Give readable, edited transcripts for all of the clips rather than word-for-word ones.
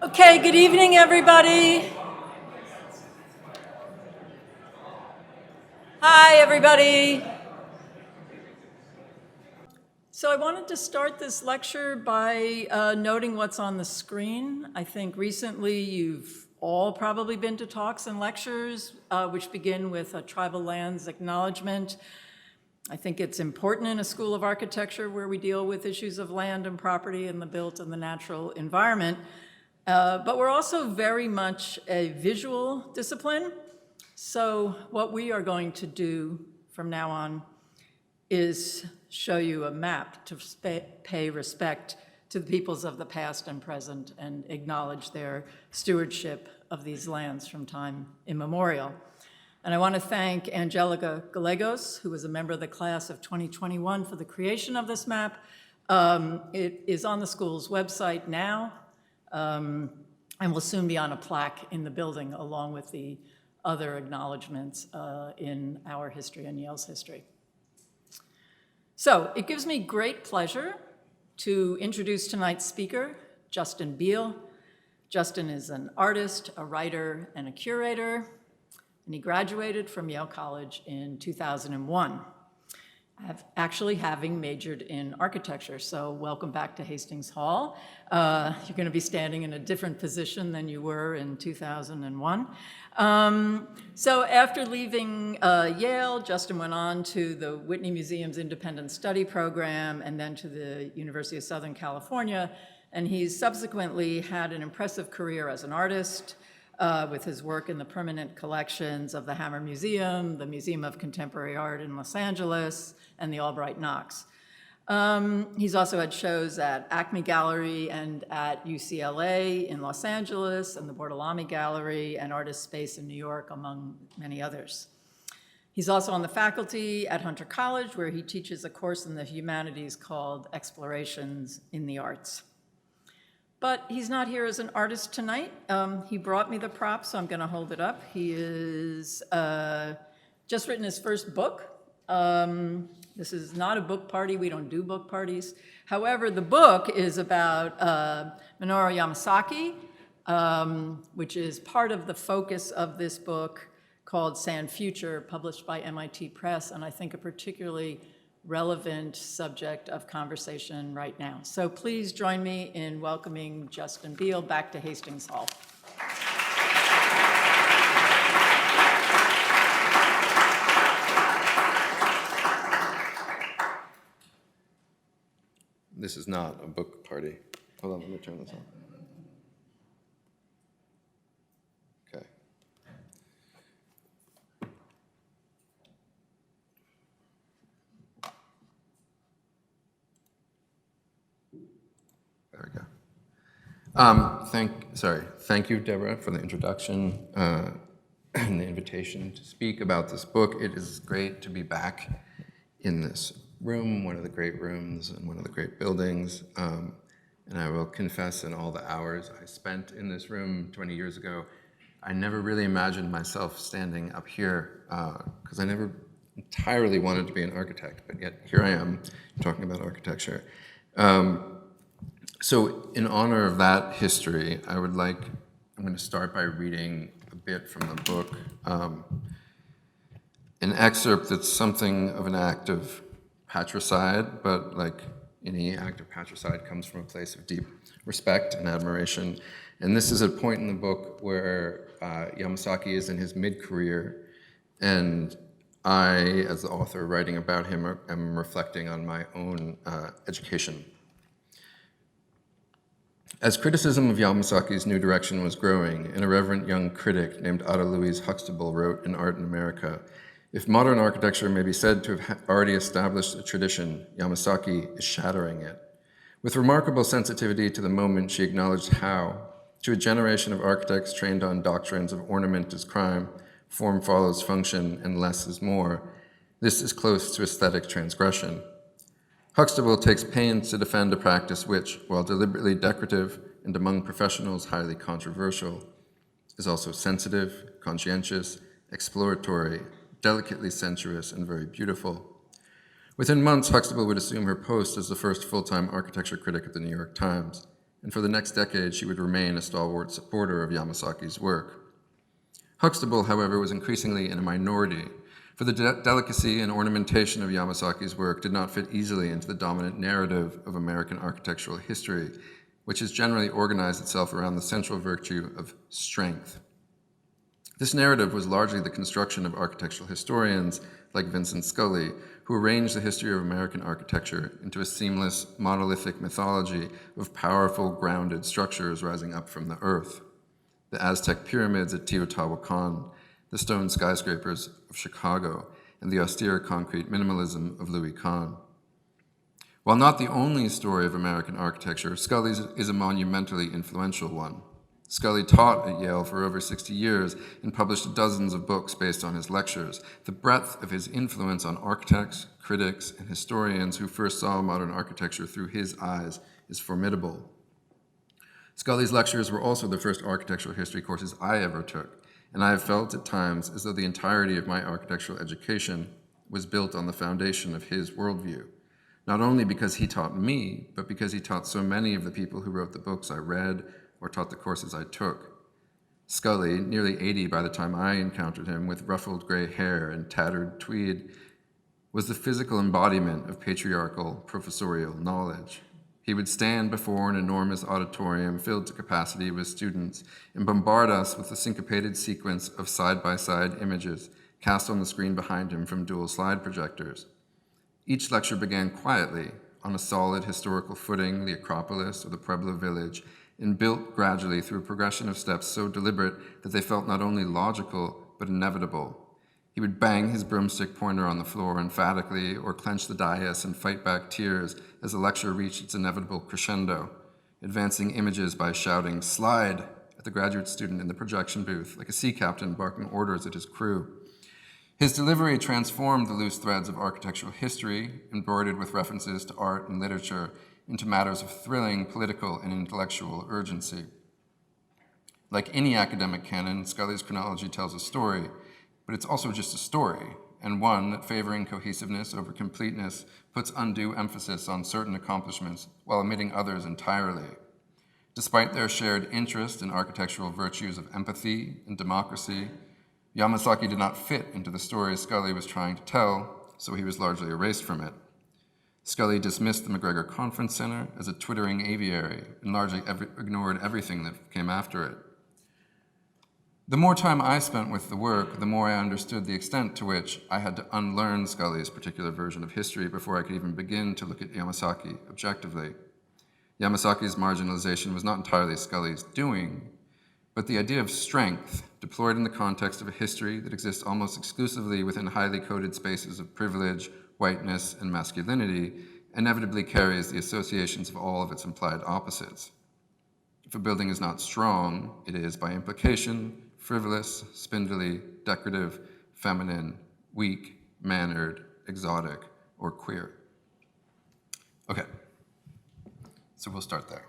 Okay, good evening, everybody. Hi, everybody. So I wanted to start this lecture by noting what's on the screen. I think recently you've all probably been to talks and lectures which begin with a tribal lands acknowledgement. I think it's important in a school of architecture where we deal with issues of land and property and the built and the natural environment. But we're also very much a visual discipline. So what we are going to do from now on is show you a map to pay respect to the peoples of the past and present and acknowledge their stewardship of these lands from time immemorial. And I want to thank Angelica Gallegos, who was a member of the class of 2021 for the creation of this map. It is on the school's website now, and will soon be on a plaque in the building along with the other acknowledgements in our history and Yale's history. So it gives me great pleasure to introduce tonight's speaker, Justin Beal. Justin is an artist, a writer, and a curator, and he graduated from Yale College in 2001. Actually having majored in architecture, so welcome back to Hastings Hall. You're going to be standing in a different position than you were in 2001. So after leaving Yale, Justin went on to the Whitney Museum's Independent Study Program and then to the University of Southern California, and he's subsequently had an impressive career as an artist, with his work in the permanent collections of the Hammer Museum, the Museum of Contemporary Art in Los Angeles, and the Albright Knox. He's also had shows at Acme Gallery and at UCLA in Los Angeles, and the Bortolami Gallery and Artist Space in New York, among many others. He's also on the faculty at Hunter College, where he teaches a course in the humanities called Explorations in the Arts. But he's not here as an artist tonight. He brought me the prop, so I'm going to hold it up. He is just written his first book. This is not a book party. We don't do book parties. However, the book is about Minoru Yamasaki, which is part of the focus of this book called Sandfuture, published by MIT Press, and I think a particularly relevant subject of conversation right now. So please join me in welcoming Justin Beal back to Hastings Hall. This is not a book party. Hold on, let me turn this on. Okay. There we go. Thank you, Deborah, for the introduction and the invitation to speak about this book. It is great to be back in this room, one of the great rooms and one of the great buildings. And I will confess, in all the hours I spent in this room 20 years ago, I never really imagined myself standing up here because I never entirely wanted to be an architect, but yet here I am talking about architecture. So in honor of that history, I'm going to start by reading a bit from the book, an excerpt that's something of an act of patricide, but like any act of patricide comes from a place of deep respect and admiration. And this is a point in the book where Yamasaki is in his mid-career, and I, as the author writing about him, am reflecting on my own education. As criticism of Yamasaki's new direction was growing, an irreverent young critic named Ada Louise Huxtable wrote in Art in America, "If modern architecture may be said to have already established a tradition, Yamasaki is shattering it." With remarkable sensitivity to the moment, she acknowledged how, to a generation of architects trained on doctrines of ornament is crime, form follows function, and less is more, this is close to aesthetic transgression. Huxtable takes pains to defend a practice which, while deliberately decorative and among professionals highly controversial, is also sensitive, conscientious, exploratory, delicately sensuous, and very beautiful. Within months, Huxtable would assume her post as the first full-time architecture critic at the New York Times. and for the next decade she would remain a stalwart supporter of Yamasaki's work. Huxtable, however, was increasingly in a minority, for the delicacy and ornamentation of Yamasaki's work did not fit easily into the dominant narrative of American architectural history, which has generally organized itself around the central virtue of strength. This narrative was largely the construction of architectural historians like Vincent Scully, who arranged the history of American architecture into a seamless, monolithic mythology of powerful, grounded structures rising up from the earth. The Aztec pyramids at Teotihuacan, the stone skyscrapers of Chicago, and the austere concrete minimalism of Louis Kahn. While not the only story of American architecture, Scully's is a monumentally influential one. Scully taught at Yale for over 60 years and published dozens of books based on his lectures. The breadth of his influence on architects, critics, and historians who first saw modern architecture through his eyes is formidable. Scully's lectures were also the first architectural history courses I ever took, and I have felt at times as though the entirety of my architectural education was built on the foundation of his worldview, not only because he taught me, but because he taught so many of the people who wrote the books I read or taught the courses I took. Scully, nearly 80 by the time I encountered him, with ruffled gray hair and tattered tweed, was the physical embodiment of patriarchal professorial knowledge. He would stand before an enormous auditorium filled to capacity with students and bombard us with a syncopated sequence of side-by-side images cast on the screen behind him from dual slide projectors. Each lecture began quietly, on a solid historical footing, the Acropolis or the Pueblo village, and built gradually through a progression of steps so deliberate that they felt not only logical, but inevitable. He would bang his broomstick pointer on the floor emphatically or clench the dais and fight back tears as the lecture reached its inevitable crescendo, advancing images by shouting, "Slide!" at the graduate student in the projection booth, like a sea captain barking orders at his crew. His delivery transformed the loose threads of architectural history, embroidered with references to art and literature, into matters of thrilling political and intellectual urgency. Like any academic canon, Scully's chronology tells a story, but it's also just a story, and one that, favoring cohesiveness over completeness, puts undue emphasis on certain accomplishments while omitting others entirely. Despite their shared interest in architectural virtues of empathy and democracy, Yamasaki did not fit into the story Scully was trying to tell, so he was largely erased from it. Scully dismissed the McGregor Conference Center as a twittering aviary and largely ignored everything that came after it. The more time I spent with the work, the more I understood the extent to which I had to unlearn Scully's particular version of history before I could even begin to look at Yamasaki objectively. Yamasaki's marginalization was not entirely Scully's doing, but the idea of strength, deployed in the context of a history that exists almost exclusively within highly coded spaces of privilege, whiteness, and masculinity, inevitably carries the associations of all of its implied opposites. If a building is not strong, it is, by implication, frivolous, spindly, decorative, feminine, weak, mannered, exotic, or queer. Okay, so we'll start there.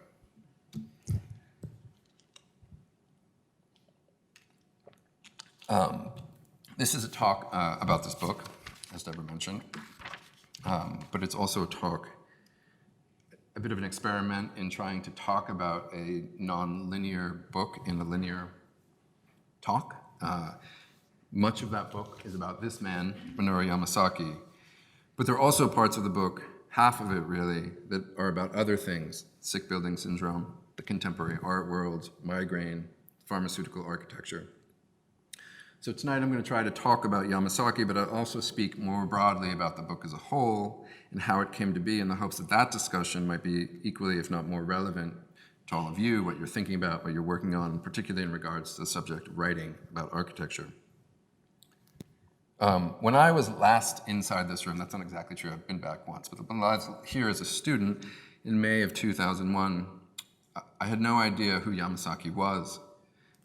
This is a talk about this book, as Deborah mentioned, but it's also a talk, a bit of an experiment in trying to talk about a non-linear book in a linear talk. Much of that book is about this man, Minoru Yamasaki, but there are also parts of the book, half of it really, that are about other things: sick building syndrome, the contemporary art world, migraine, pharmaceutical architecture. So tonight I'm going to try to talk about Yamasaki, but I'll also speak more broadly about the book as a whole and how it came to be, in the hopes that that discussion might be equally, if not more relevant to all of you, what you're thinking about, what you're working on, particularly in regards to the subject of writing about architecture. When I was last inside this room, that's not exactly true, I've been back once, but when I was here as a student in May of 2001, I had no idea who Yamasaki was.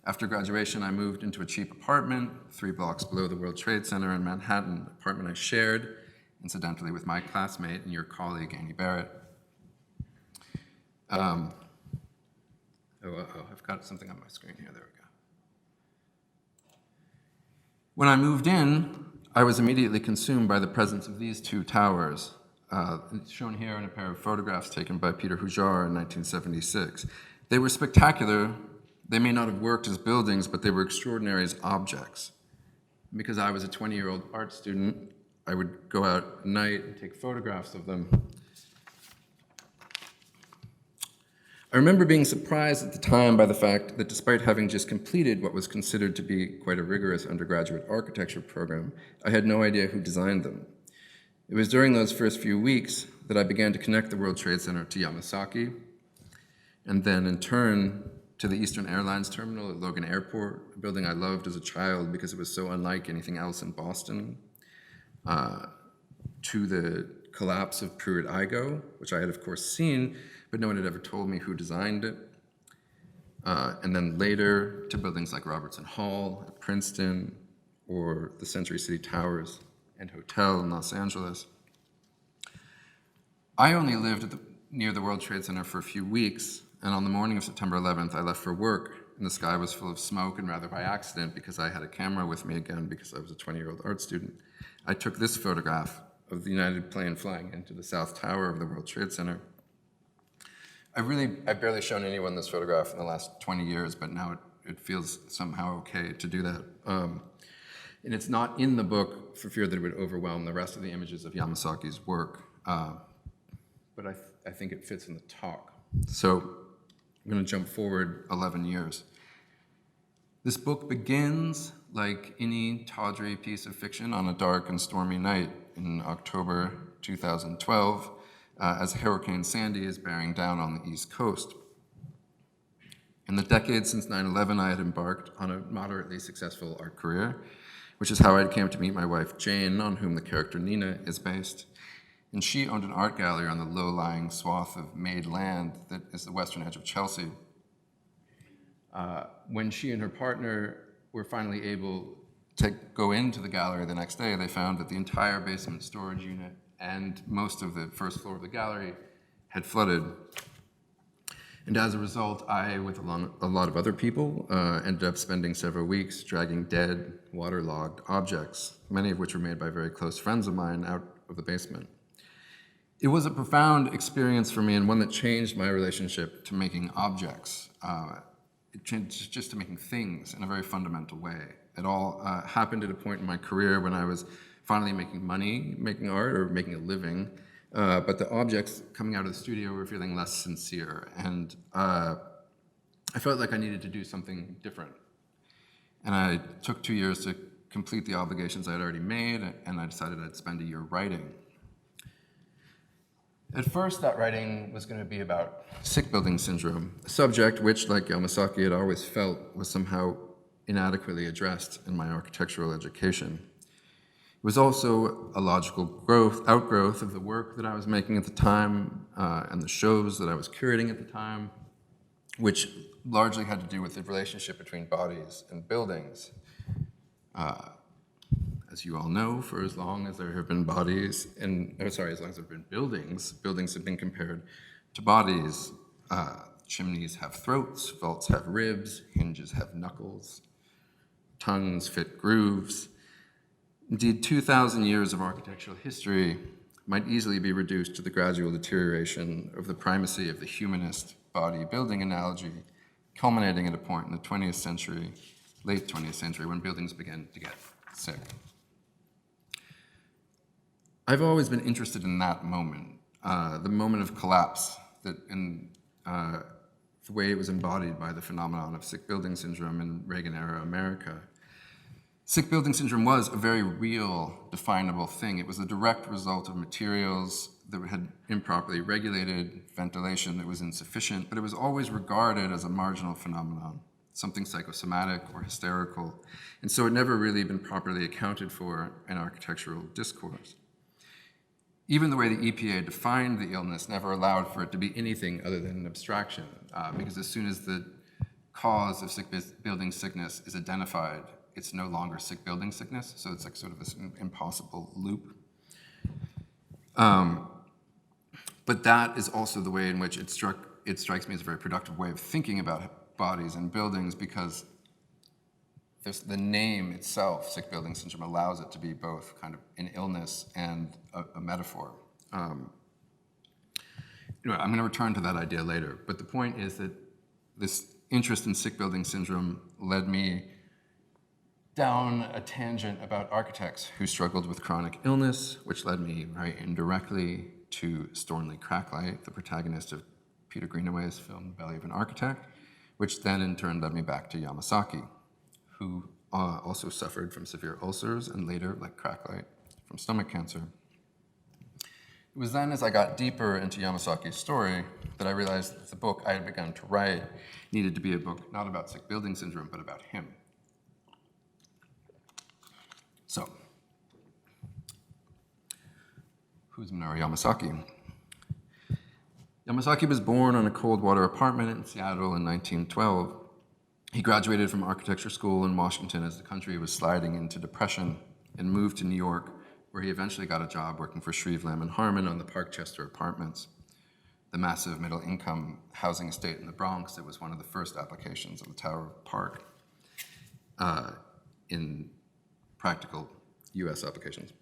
After graduation, I moved into a cheap apartment 3 blocks below the World Trade Center in Manhattan, an apartment I shared, incidentally, with my classmate and your colleague, Annie Barrett. I've got something on my screen here, there we go. When I moved in, I was immediately consumed by the presence of these 2 towers, shown here in a pair of photographs taken by Peter Hujar in 1976. They were spectacular. They may not have worked as buildings, but they were extraordinary as objects. Because I was a 20-year-old art student, I would go out at night and take photographs of them. I remember being surprised at the time by the fact that despite having just completed what was considered to be quite a rigorous undergraduate architecture program, I had no idea who designed them. It was during those first few weeks that I began to connect the World Trade Center to Yamasaki, and then in turn to the Eastern Airlines terminal at Logan Airport, a building I loved as a child because it was so unlike anything else in Boston, to the collapse of Pruitt-Igoe, which I had of course seen, but no one had ever told me who designed it. And then later to buildings like Robertson Hall at Princeton, or the Century City Towers and Hotel in Los Angeles. I only lived near the World Trade Center for a few weeks, and on the morning of September 11th, I left for work, and the sky was full of smoke, and rather by accident, because I had a camera with me again, because I was a 20-year-old art student. I took this photograph of the United plane flying into the South Tower of the World Trade Center. I've barely shown anyone this photograph in the last 20 years, but now it feels somehow okay to do that. And it's not in the book for fear that it would overwhelm the rest of the images of Yamasaki's work, but I think it fits in the talk. So I'm going to jump forward 11 years. This book begins like any tawdry piece of fiction on a dark and stormy night in October 2012, as Hurricane Sandy is bearing down on the East Coast. In the decades since 9/11, I had embarked on a moderately successful art career, which is how I came to meet my wife, Jane, on whom the character Nina is based. And she owned an art gallery on the low-lying swath of made land that is the western edge of Chelsea. When she and her partner were finally able to go into the gallery the next day, they found that the entire basement storage unit and most of the first floor of the gallery had flooded. And as a result, I, with a lot of other people, ended up spending several weeks dragging dead, waterlogged objects, many of which were made by very close friends of mine, out of the basement. It was a profound experience for me, and one that changed my relationship to making objects. It changed just to making things in a very fundamental way. It all happened at a point in my career when I was finally making money, making art, or making a living, but the objects coming out of the studio were feeling less sincere, and I felt like I needed to do something different. And I took 2 years to complete the obligations I had already made, and I decided I'd spend a year writing. At first, that writing was going to be about sick building syndrome, a subject which, like Yamasaki, had always felt was somehow inadequately addressed in my architectural education. It was also a logical outgrowth of the work that I was making at the time and the shows that I was curating at the time, which largely had to do with the relationship between bodies and buildings. As you all know, for as long as there have been bodies, as long as there have been buildings, buildings have been compared to bodies. Chimneys have throats, vaults have ribs, hinges have knuckles, tongues fit grooves. Indeed, 2,000 years of architectural history might easily be reduced to the gradual deterioration of the primacy of the humanist body-building analogy, culminating at a point in the 20th century, late 20th century, when buildings began to get sick. I've always been interested in that moment, the moment of collapse, the way it was embodied by the phenomenon of sick building syndrome in Reagan-era America. Sick building syndrome was a very real, definable thing. It was a direct result of materials that had improperly regulated, ventilation that was insufficient, but it was always regarded as a marginal phenomenon, something psychosomatic or hysterical, and so it never really been properly accounted for in architectural discourse. Even the way the EPA defined the illness never allowed for it to be anything other than an abstraction, because as soon as the cause of sick building sickness is identified, it's no longer sick building sickness, so it's like sort of this impossible loop. But that is also the way in which it strikes me as a very productive way of thinking about bodies and buildings, because the name itself, sick building syndrome, allows it to be both kind of an illness and a metaphor. I'm going to return to that idea later, but the point is that this interest in sick building syndrome led me down a tangent about architects who struggled with chronic illness, which led me very indirectly to Stornley Cracklight, the protagonist of Peter Greenaway's film The Belly of an Architect, which then in turn led me back to Yamasaki, who also suffered from severe ulcers and later, like Cracklight, from stomach cancer. It was then as I got deeper into Yamasaki's story that I realized that the book I had begun to write needed to be a book not about sick building syndrome, but about him. So, who's Minoru Yamasaki? Yamasaki was born on a cold water apartment in Seattle in 1912. He graduated from architecture school in Washington as the country was sliding into depression and moved to New York, where he eventually got a job working for Shreve, Lamb & Harmon on the Parkchester Apartments, the massive middle-income housing estate in the Bronx that was one of the first applications of the Tower Park in practical US applications.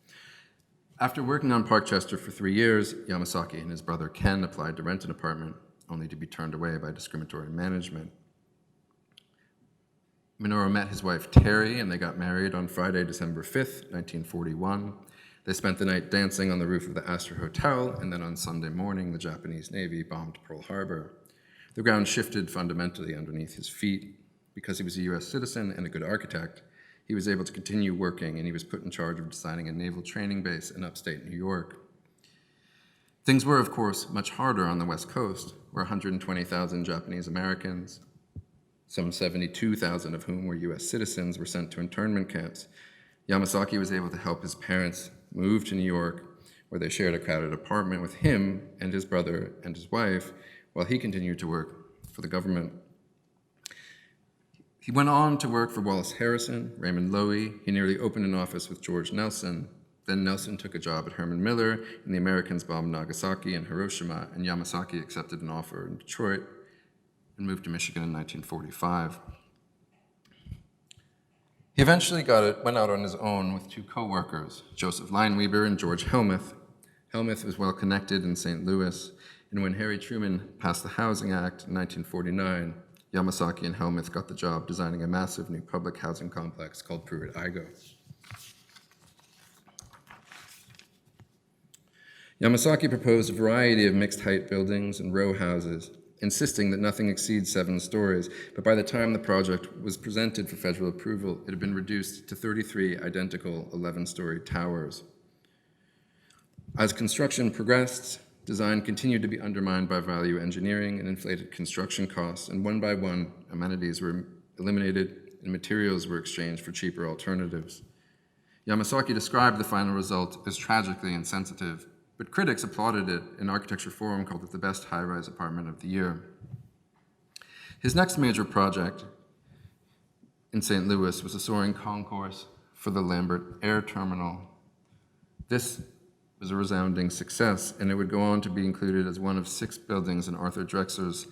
After working on Parkchester for 3 years, Yamasaki and his brother Ken applied to rent an apartment, only to be turned away by discriminatory management. Minoru met his wife Terry, and they got married on Friday, December 5th, 1941. They spent the night dancing on the roof of the Astor Hotel, and then on Sunday morning, the Japanese Navy bombed Pearl Harbor. The ground shifted fundamentally underneath his feet. Because he was a US citizen and a good architect, he was able to continue working, and he was put in charge of designing a naval training base in upstate New York. Things were, of course, much harder on the West Coast, where 120,000 Japanese Americans, some 72,000 of whom were US citizens, were sent to internment camps. Yamasaki was able to help his parents move to New York, where they shared a crowded apartment with him and his brother and his wife, while he continued to work for the government. He went on to work for Wallace Harrison, Raymond Loewy. He nearly opened an office with George Nelson. Then Nelson took a job at Herman Miller, and the Americans bombed Nagasaki and Hiroshima, and Yamasaki accepted an offer in Detroit and moved to Michigan in 1945. He eventually went out on his own with two co-workers, Joseph Lineweaver and George Helmuth. Helmuth was well connected in St. Louis, and when Harry Truman passed the Housing Act in 1949, Yamasaki and Helmuth got the job designing a massive new public housing complex called Pruitt-Igoe. Yamasaki proposed a variety of mixed-height buildings and row houses, insisting that nothing exceeds 7 stories, but by the time the project was presented for federal approval, it had been reduced to 33 identical 11-story towers. As construction progressed, design continued to be undermined by value engineering and inflated construction costs, and one by one, amenities were eliminated and materials were exchanged for cheaper alternatives. Yamasaki described the final result as tragically insensitive, but critics applauded it. An architecture forum called it the best high-rise apartment of the year. His next major project in St. Louis was a soaring concourse for the Lambert Air Terminal. This was a resounding success, and it would go on to be included as one of 6 buildings in Arthur Drexler's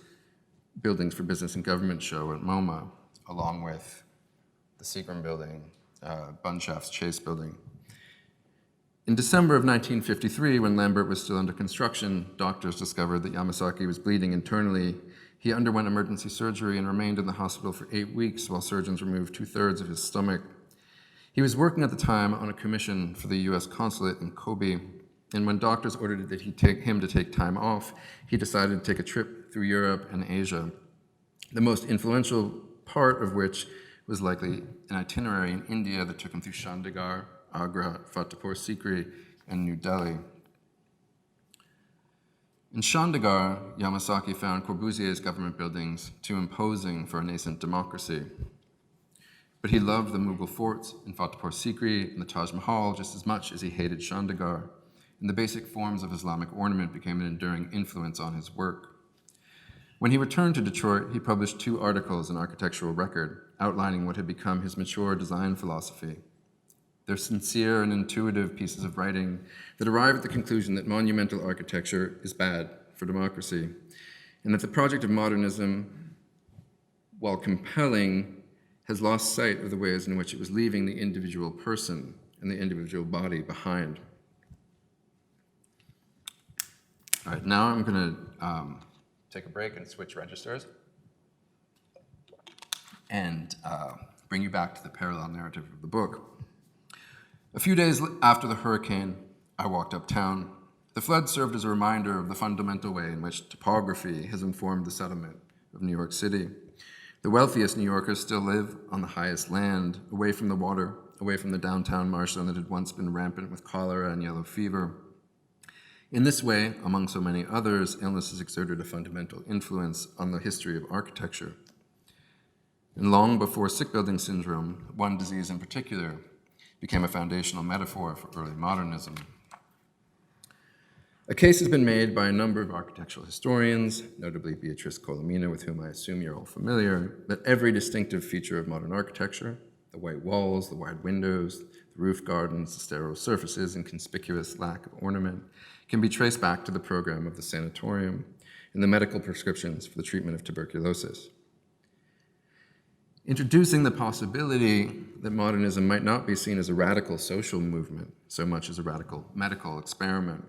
Buildings for Business and Government show at MoMA, along with the Seagram Building, Bunshaft's Chase Building. In December of 1953, when Lambert was still under construction, doctors discovered that Yamasaki was bleeding internally. He underwent emergency surgery and remained in the hospital for 8 weeks while surgeons removed 2/3 of his stomach. He was working at the time on a commission for the U.S. consulate in Kobe, and when doctors ordered that him to take time off, he decided to take a trip through Europe and Asia, the most influential part of which was likely an itinerary in India that took him through Chandigarh, Agra, Fatehpur Sikri, and New Delhi. In Chandigarh, Yamasaki found Corbusier's government buildings too imposing for a nascent democracy. But he loved the Mughal forts in Fatehpur Sikri and the Taj Mahal just as much as he hated Chandigarh, and the basic forms of Islamic ornament became an enduring influence on his work. When he returned to Detroit, he published 2 articles in Architectural Record outlining what had become his mature design philosophy. They're sincere and intuitive pieces of writing that arrive at the conclusion that monumental architecture is bad for democracy, and that the project of modernism, while compelling, has lost sight of the ways in which it was leaving the individual person and the individual body behind. All right, now I'm going to take a break and switch registers and bring you back to the parallel narrative of the book. A few days after the hurricane, I walked uptown. The flood served as a reminder of the fundamental way in which topography has informed the settlement of New York City. The wealthiest New Yorkers still live on the highest land, away from the water, away from the downtown marshland that had once been rampant with cholera and yellow fever. In this way, among so many others, illness has exerted a fundamental influence on the history of architecture. And long before sick building syndrome, one disease in particular became a foundational metaphor for early modernism. A case has been made by a number of architectural historians, notably Beatrice Colomina, with whom I assume you're all familiar, that every distinctive feature of modern architecture, the white walls, the wide windows, the roof gardens, the sterile surfaces, and conspicuous lack of ornament, can be traced back to the program of the sanatorium and the medical prescriptions for the treatment of tuberculosis. Introducing the possibility that modernism might not be seen as a radical social movement so much as a radical medical experiment.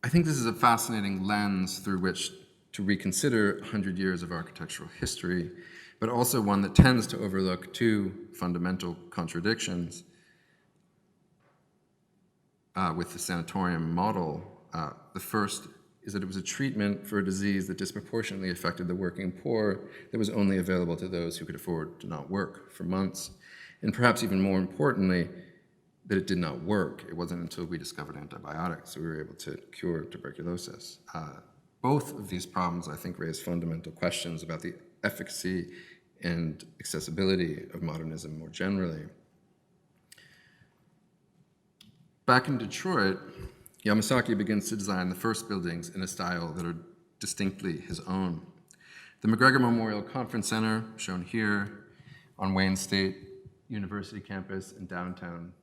I think this is a fascinating lens through which to reconsider 100 years of architectural history, but also one that tends to overlook two fundamental contradictions with the sanatorium model. The first is that it was a treatment for a disease that disproportionately affected the working poor that was only available to those who could afford to not work for months. And perhaps even more importantly, that it did not work. It wasn't until we discovered antibiotics that we were able to cure tuberculosis. Both of these problems, I think, raise fundamental questions about the efficacy and accessibility of modernism more generally. Back in Detroit, Yamasaki begins to design the first buildings in a style that are distinctly his own. The McGregor Memorial Conference Center, shown here on Wayne State University campus in downtown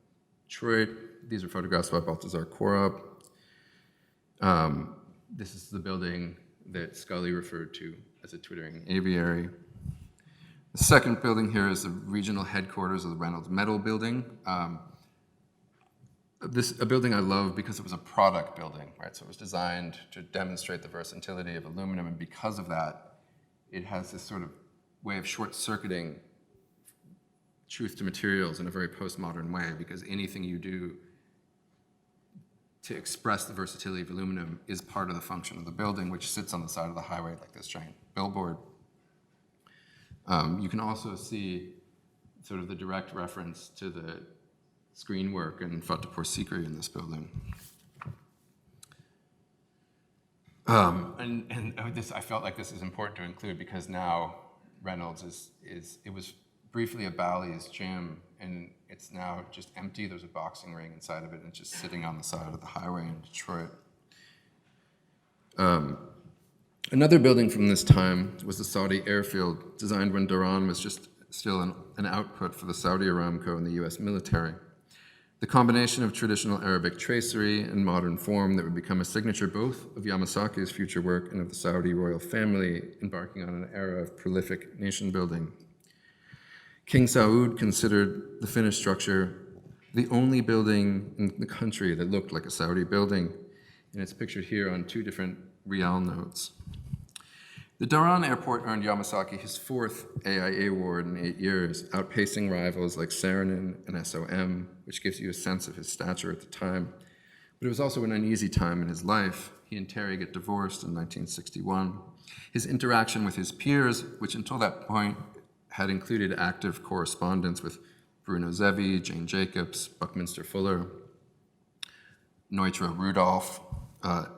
Detroit. These are photographs by Balthazar Korab. This is the building that Scully referred to as a twittering aviary. The second building here is the regional headquarters of the Reynolds Metal Building. A building I love because it was a product building, right? So it was designed to demonstrate the versatility of aluminum, and because of that, it has this sort of way of short-circuiting truth to materials in a very postmodern way, because anything you do to express the versatility of aluminum is part of the function of the building, which sits on the side of the highway like this giant billboard. You can also see sort of the direct reference to the screen work and Fatehpur Sikri in this building. I felt like this is important to include because now Reynolds it was briefly a Bally's gym, and it's now just empty. There's a boxing ring inside of it, and it's just sitting on the side of the highway in Detroit. Another building from this time was the Saudi airfield, designed when Dhahran was just still an output for the Saudi Aramco and the US military. The combination of traditional Arabic tracery and modern form that would become a signature both of Yamasaki's future work and of the Saudi royal family embarking on an era of prolific nation building. King Saud considered the finished structure the only building in the country that looked like a Saudi building, and it's pictured here on two different Rial notes. The Dhahran airport earned Yamasaki his fourth AIA award in 8 years, outpacing rivals like Saarinen and SOM, which gives you a sense of his stature at the time. But it was also an uneasy time in his life. He and Terry get divorced in 1961. His interaction with his peers, which until that point had included active correspondence with Bruno Zevi, Jane Jacobs, Buckminster Fuller, Neutra Rudolph,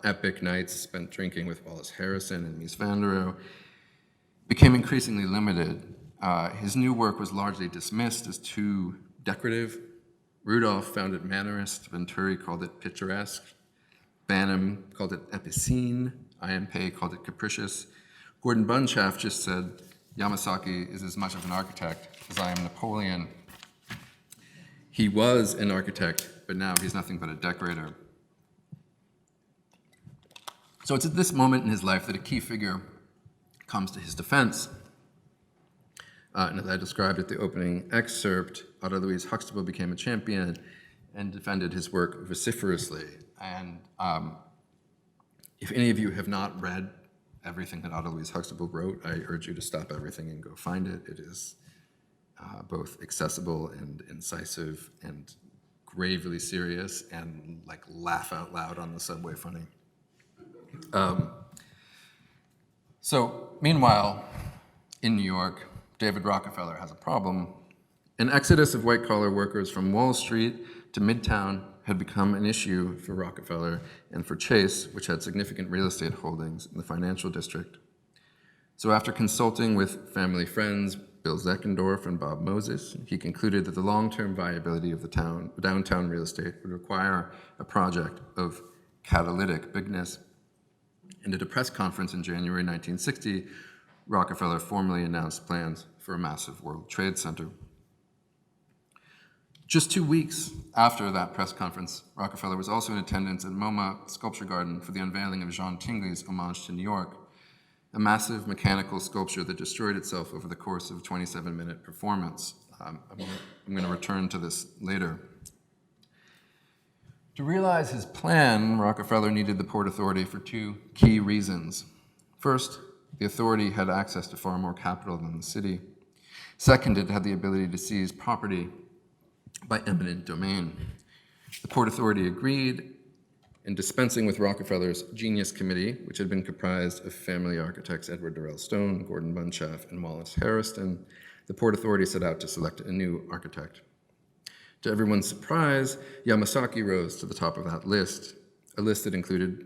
epic nights spent drinking with Wallace Harrison and Mies van der Rohe, became increasingly limited. His new work was largely dismissed as too decorative. Rudolph found it mannerist, Venturi called it picturesque, Banham called it epicene, Iampe called it capricious. Gordon Bunshaft just said, Yamasaki is as much of an architect as I am Napoleon. He was an architect, but now he's nothing but a decorator. So it's at this moment in his life that a key figure comes to his defense. And as I described at the opening excerpt, Otto Louise Huxtable became a champion and defended his work vociferously. And If any of you have not read everything that Ada Louise Huxtable wrote, I urge you to stop everything and go find it. It is both accessible and incisive and gravely serious and like laugh out loud on the subway funny. So meanwhile, in New York, David Rockefeller has a problem. An exodus of white-collar workers from Wall Street to Midtown had become an issue for Rockefeller and for Chase, which had significant real estate holdings in the financial district. So after consulting with family friends, Bill Zeckendorf and Bob Moses, he concluded that the long-term viability of the downtown real estate would require a project of catalytic bigness. And at a press conference in January 1960, Rockefeller formally announced plans for a massive World Trade Center. Just 2 weeks after that press conference, Rockefeller was also in attendance at MoMA Sculpture Garden for the unveiling of Jean Tinguely's Homage to New York, a massive mechanical sculpture that destroyed itself over the course of a 27-minute performance. I'm going to return to this later. To realize his plan, Rockefeller needed the Port Authority for 2 key reasons. First, the authority had access to far more capital than the city. Second, it had the ability to seize property by eminent domain. The Port Authority agreed, and dispensing with Rockefeller's Genius Committee, which had been comprised of family architects Edward Durrell Stone, Gordon Bunchaff, and Wallace Harrison, the Port Authority set out to select a new architect. To everyone's surprise, Yamasaki rose to the top of that list, a list that included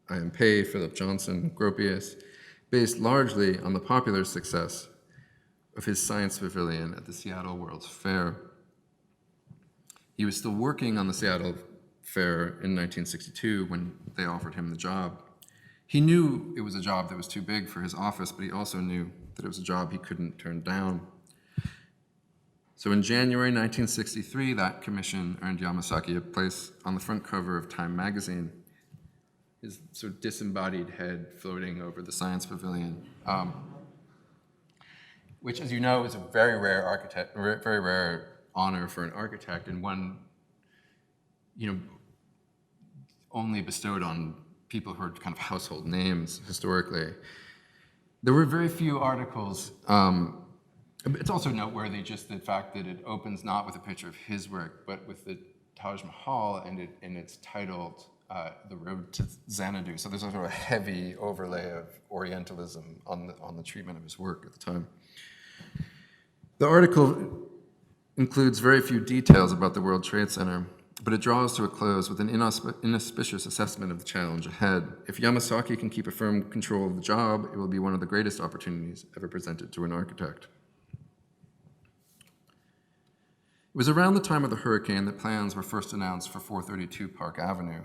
I.M. Pei, Philip Johnson, Gropius, based largely on the popular success of his science pavilion at the Seattle World's Fair. He was still working on the Seattle Fair in 1962 when they offered him the job. He knew it was a job that was too big for his office, but he also knew that it was a job he couldn't turn down. So in January 1963, that commission earned Yamasaki a place on the front cover of Time magazine, his sort of disembodied head floating over the science pavilion, which, as you know, is a very rare honor for an architect, and one, only bestowed on people who are kind of household names historically. There were very few articles. It's also noteworthy just the fact that it opens not with a picture of his work, but with the Taj Mahal, and it's titled The Road to Xanadu. So there's a sort of heavy overlay of Orientalism on the treatment of his work at the time. The article includes very few details about the World Trade Center, but it draws to a close with an inauspicious assessment of the challenge ahead. If Yamasaki can keep a firm control of the job, it will be one of the greatest opportunities ever presented to an architect. It was around the time of the hurricane that plans were first announced for 432 Park Avenue.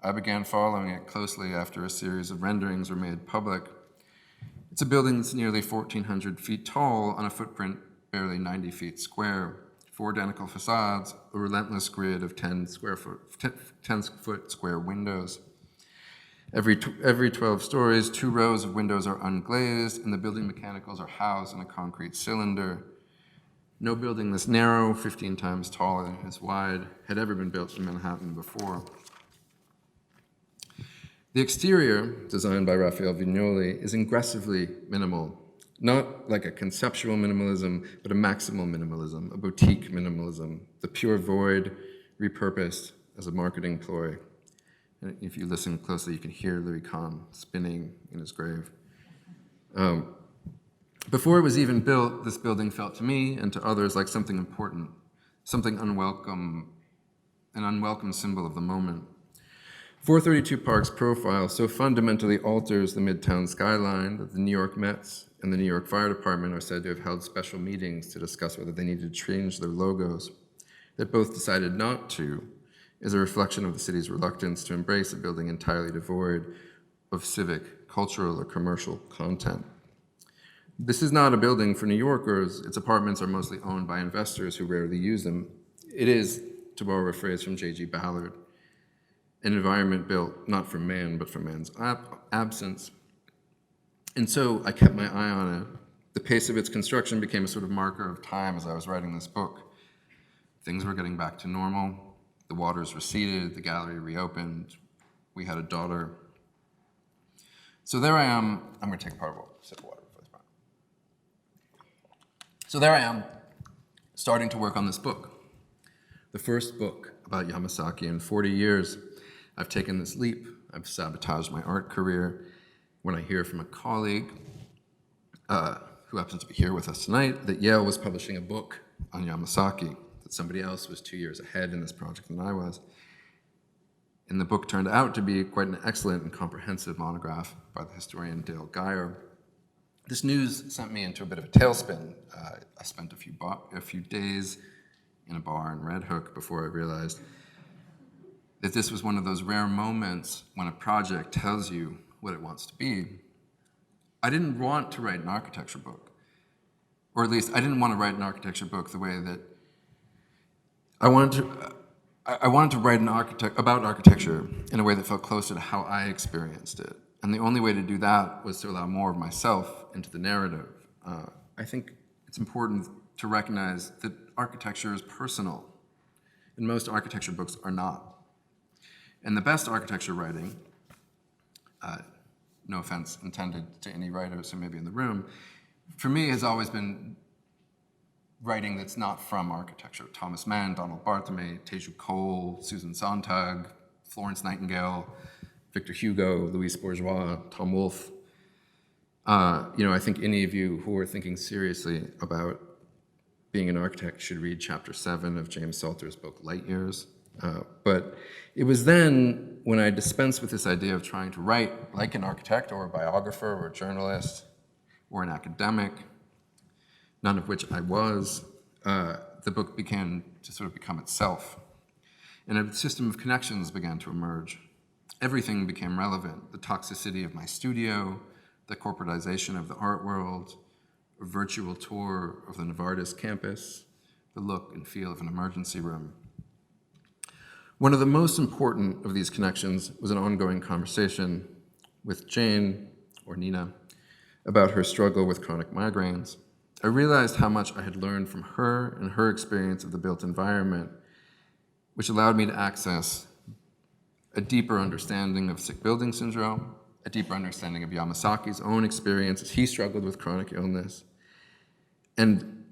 I began following it closely after a series of renderings were made public. It's a building that's nearly 1,400 feet tall on a footprint barely 90 feet square. 4 identical facades, a relentless grid of 10-foot square windows. Every 12 stories, 2 rows of windows are unglazed, and the building mechanicals are housed in a concrete cylinder. No building this narrow, 15 times taller and as wide, had ever been built in Manhattan before. The exterior, designed by Raphael Vignoli, is aggressively minimal. Not like a conceptual minimalism, but a maximal minimalism, a boutique minimalism, the pure void repurposed as a marketing ploy. And if you listen closely, you can hear Louis Kahn spinning in his grave. Before it was even built, this building felt to me and to others like something important, something unwelcome, an unwelcome symbol of the moment. 432 Park's profile so fundamentally alters the Midtown skyline that the New York Mets and the New York Fire Department are said to have held special meetings to discuss whether they needed to change their logos. That both decided not to is a reflection of the city's reluctance to embrace a building entirely devoid of civic, cultural, or commercial content. This is not a building for New Yorkers. Its apartments are mostly owned by investors who rarely use them. It is, to borrow a phrase from J.G. Ballard, an environment built not for man, but for man's absence. And so I kept my eye on it. The pace of its construction became a sort of marker of time as I was writing this book. Things were getting back to normal. The waters receded, the gallery reopened. We had a daughter. So there I am. I'm going to take a sip of water before this part. So there I am, starting to work on this book. The first book about Yamasaki in 40 years. I've taken this leap. I've sabotaged my art career. When I hear from a colleague who happens to be here with us tonight that Yale was publishing a book on Yamasaki, that somebody else was 2 years ahead in this project than I was. And the book turned out to be quite an excellent and comprehensive monograph by the historian Dale Geyer. This news sent me into a bit of a tailspin. I spent a few days in a bar in Red Hook before I realized that this was one of those rare moments when a project tells you what it wants to be. I didn't want to write an architecture book, or at least I didn't want to write an architecture book the way that I wanted to write about architecture in a way that felt closer to how I experienced it. And the only way to do that was to allow more of myself into the narrative. I think it's important to recognize that architecture is personal, and most architecture books are not. And the best architecture writing, no offense intended to any writers who may be in the room, for me has always been writing that's not from architecture. Thomas Mann, Donald Barthelme, Teju Cole, Susan Sontag, Florence Nightingale, Victor Hugo, Louis Bourgeois, Tom Wolfe. I think any of you who are thinking seriously about being an architect should read chapter 7 of James Salter's book, Light Years. But it was then when I dispensed with this idea of trying to write like an architect or a biographer or a journalist or an academic, none of which I was, the book began to sort of become itself. And a system of connections began to emerge. Everything became relevant. The toxicity of my studio, the corporatization of the art world, a virtual tour of the Novartis campus, the look and feel of an emergency room. One of the most important of these connections was an ongoing conversation with Jane, or Nina, about her struggle with chronic migraines. I realized how much I had learned from her and her experience of the built environment, which allowed me to access a deeper understanding of sick building syndrome, a deeper understanding of Yamasaki's own experience as he struggled with chronic illness. And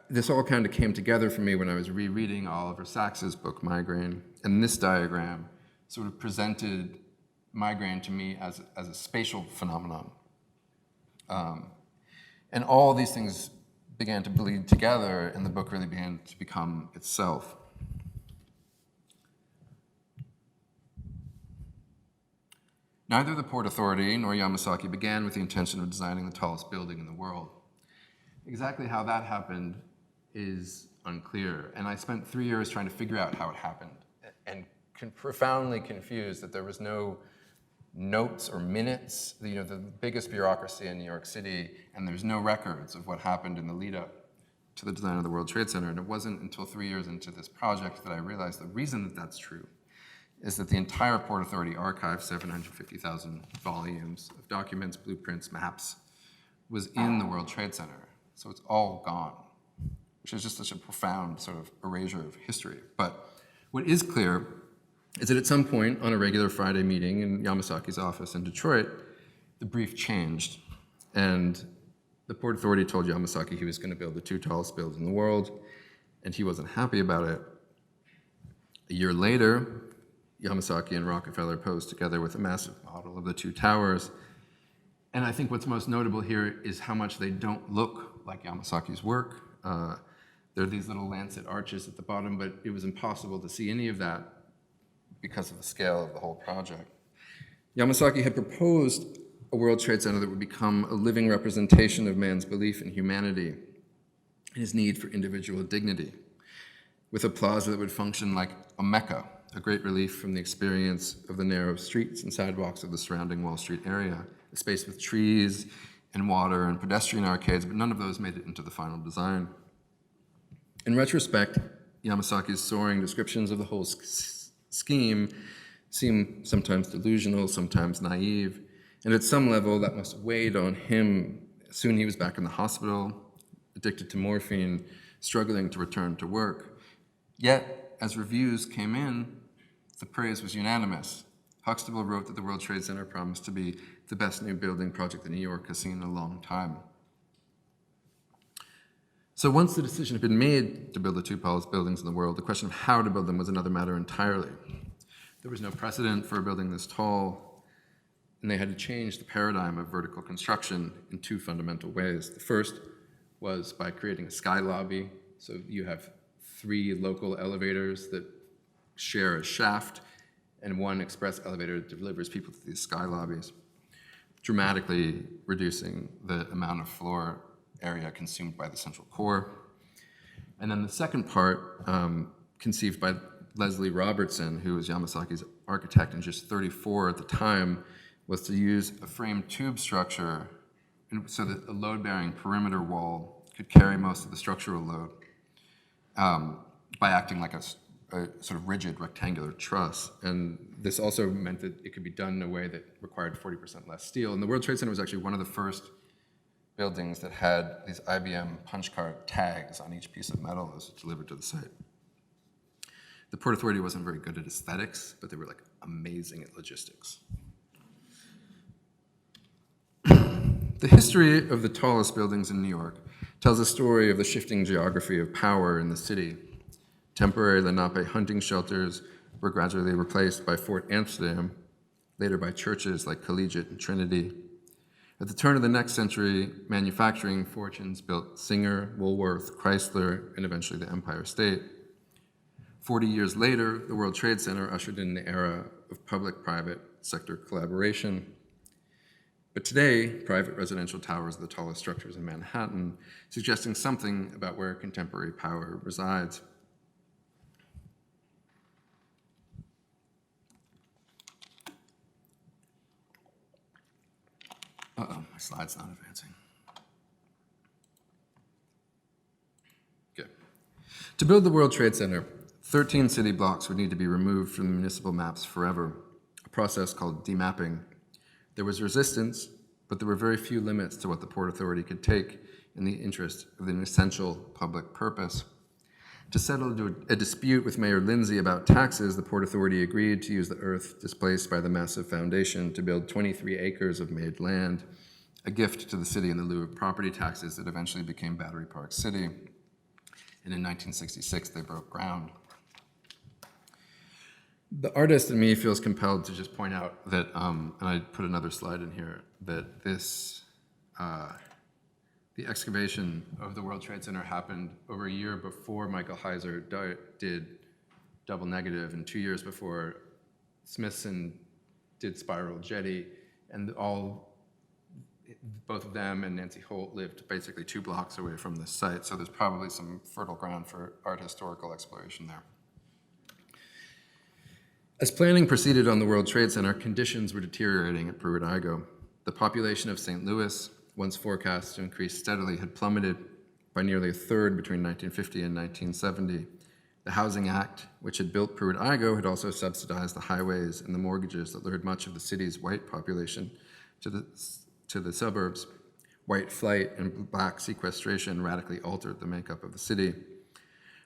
this all kind of came together for me when I was rereading Oliver Sacks's book, Migraine, and this diagram sort of presented migraine to me as a spatial phenomenon. And all these things began to bleed together, and the book really began to become itself. Neither the Port Authority nor Yamasaki began with the intention of designing the tallest building in the world. Exactly how that happened is unclear, and I spent 3 years trying to figure out how it happened, and profoundly confused that there was no notes or minutes, the biggest bureaucracy in New York City, and there's no records of what happened in the lead up to the design of the World Trade Center. And it wasn't until 3 years into this project that I realized the reason that that's true is that the entire Port Authority archive, 750,000 volumes of documents, blueprints, maps, was in the World Trade Center. So it's all gone, which is just such a profound sort of erasure of history. But what is clear is that at some point on a regular Friday meeting in Yamasaki's office in Detroit, the brief changed, and the Port Authority told Yamasaki he was going to build the 2 tallest buildings in the world, and he wasn't happy about it. A year later, Yamasaki and Rockefeller posed together with a massive model of the 2 towers. And I think what's most notable here is how much they don't look like Yamasaki's work. There are these little lancet arches at the bottom, but it was impossible to see any of that because of the scale of the whole project. Yamasaki had proposed a World Trade Center that would become a living representation of man's belief in humanity and his need for individual dignity, with a plaza that would function like a Mecca, a great relief from the experience of the narrow streets and sidewalks of the surrounding Wall Street area, a space with trees and water and pedestrian arcades, but none of those made it into the final design. In retrospect, Yamasaki's soaring descriptions of the whole scheme seem sometimes delusional, sometimes naive, and at some level that must have weighed on him. Soon he was back in the hospital, addicted to morphine, struggling to return to work. Yet, as reviews came in, the praise was unanimous. Huxtable wrote that the World Trade Center promised to be the best new building project that New York has seen in a long time. So once the decision had been made to build the two tallest buildings in the world, the question of how to build them was another matter entirely. There was no precedent for a building this tall, and they had to change the paradigm of vertical construction in two fundamental ways. The first was by creating a sky lobby. So you have 3 local elevators that share a shaft and one express elevator that delivers people to these sky lobbies, dramatically reducing the amount of floor area consumed by the central core. And then the second part, conceived by Leslie Robertson, who was Yamasaki's architect and just 34 at the time, was to use a framed tube structure so that a load-bearing perimeter wall could carry most of the structural load by acting like a sort of rigid rectangular truss. And this also meant that it could be done in a way that required 40% less steel. And the World Trade Center was actually one of the first buildings that had these IBM punch card tags on each piece of metal as it delivered to the site. The Port Authority wasn't very good at aesthetics, but they were like amazing at logistics. The history of the tallest buildings in New York tells a story of the shifting geography of power in the city. Temporary Lenape hunting shelters were gradually replaced by Fort Amsterdam, later by churches like Collegiate and Trinity. At the turn of the next century, manufacturing fortunes built Singer, Woolworth, Chrysler, and eventually the Empire State. 40 years later, the World Trade Center ushered in the era of public-private sector collaboration. But today, private residential towers are the tallest structures in Manhattan, suggesting something about where contemporary power resides. Uh-oh, my slide's not advancing. Good. To build the World Trade Center, 13 city blocks would need to be removed from the municipal maps forever, a process called demapping. There was resistance, but there were very few limits to what the Port Authority could take in the interest of an essential public purpose. To settle a dispute with Mayor Lindsay about taxes, the Port Authority agreed to use the earth displaced by the massive foundation to build 23 acres of made land, a gift to the city in the lieu of property taxes that eventually became Battery Park City. And in 1966, they broke ground. The artist in me feels compelled to just point out that, and I put another slide in here, that this, the excavation of the World Trade Center happened over a year before Michael Heiser did Double Negative, and 2 years before Smithson did Spiral Jetty, and both of them and Nancy Holt lived basically 2 blocks away from this site, so there's probably some fertile ground for art historical exploration there. As planning proceeded on the World Trade Center, conditions were deteriorating at Pruitt-Igoe. The population of St. Louis, once forecast to increase steadily, had plummeted by nearly a third between 1950 and 1970. The Housing Act, which had built Pruitt-Igoe, had also subsidized the highways and the mortgages that lured much of the city's white population to the suburbs. White flight and black sequestration radically altered the makeup of the city.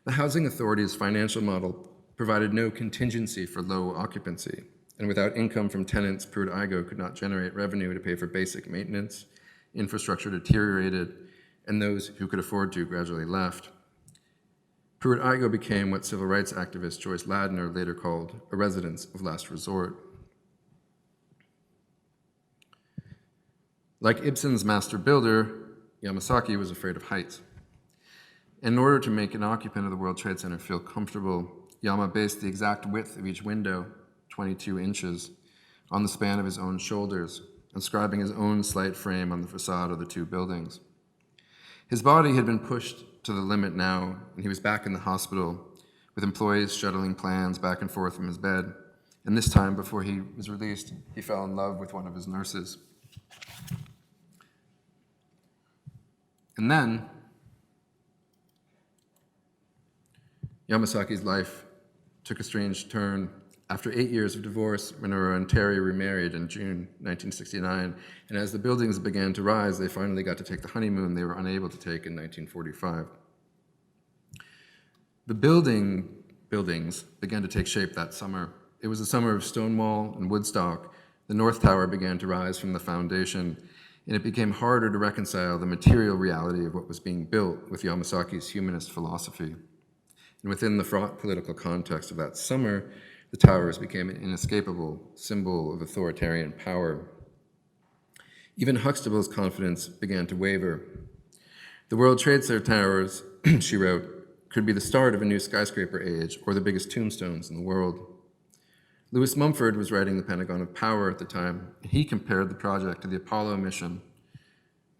The Housing Authority's financial model provided no contingency for low occupancy, and without income from tenants, Pruitt-Igoe could not generate revenue to pay for basic maintenance. Infrastructure deteriorated, and those who could afford to gradually left. Pruitt-Igoe became what civil rights activist Joyce Ladner later called a residence of last resort. Like Ibsen's master builder, Yamasaki was afraid of heights. In order to make an occupant of the World Trade Center feel comfortable, Yama based the exact width of each window, 22 inches, on the span of his own shoulders, inscribing his own slight frame on the facade of the 2 buildings. His body had been pushed to the limit now, and he was back in the hospital, with employees shuttling plans back and forth from his bed. And this time, before he was released, he fell in love with one of his nurses. And then, Yamasaki's life took a strange turn. After 8 years of divorce, Minoru and Terry remarried in June 1969, and as the buildings began to rise, they finally got to take the honeymoon they were unable to take in 1945. The buildings began to take shape that summer. It was the summer of Stonewall and Woodstock. The North Tower began to rise from the foundation, and it became harder to reconcile the material reality of what was being built with Yamasaki's humanist philosophy. And within the fraught political context of that summer, the towers became an inescapable symbol of authoritarian power. Even Huxtable's confidence began to waver. The World Trade Center towers, she wrote, could be the start of a new skyscraper age or the biggest tombstones in the world. Lewis Mumford was writing The Pentagon of Power at the time, and he compared the project to the Apollo mission,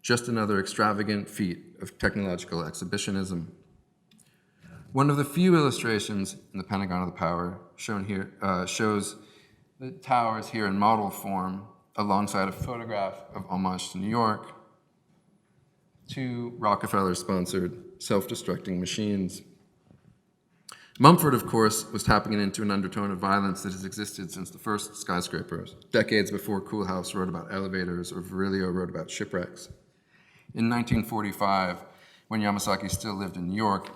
just another extravagant feat of technological exhibitionism. One of the few illustrations in The Pentagon of the Power shown here shows the towers here in model form alongside a photograph of Homage to New York, two Rockefeller-sponsored self-destructing machines. Mumford, of course, was tapping into an undertone of violence that has existed since the first skyscrapers, decades before Koolhaas wrote about elevators or Virilio wrote about shipwrecks. In 1945, when Yamasaki still lived in New York,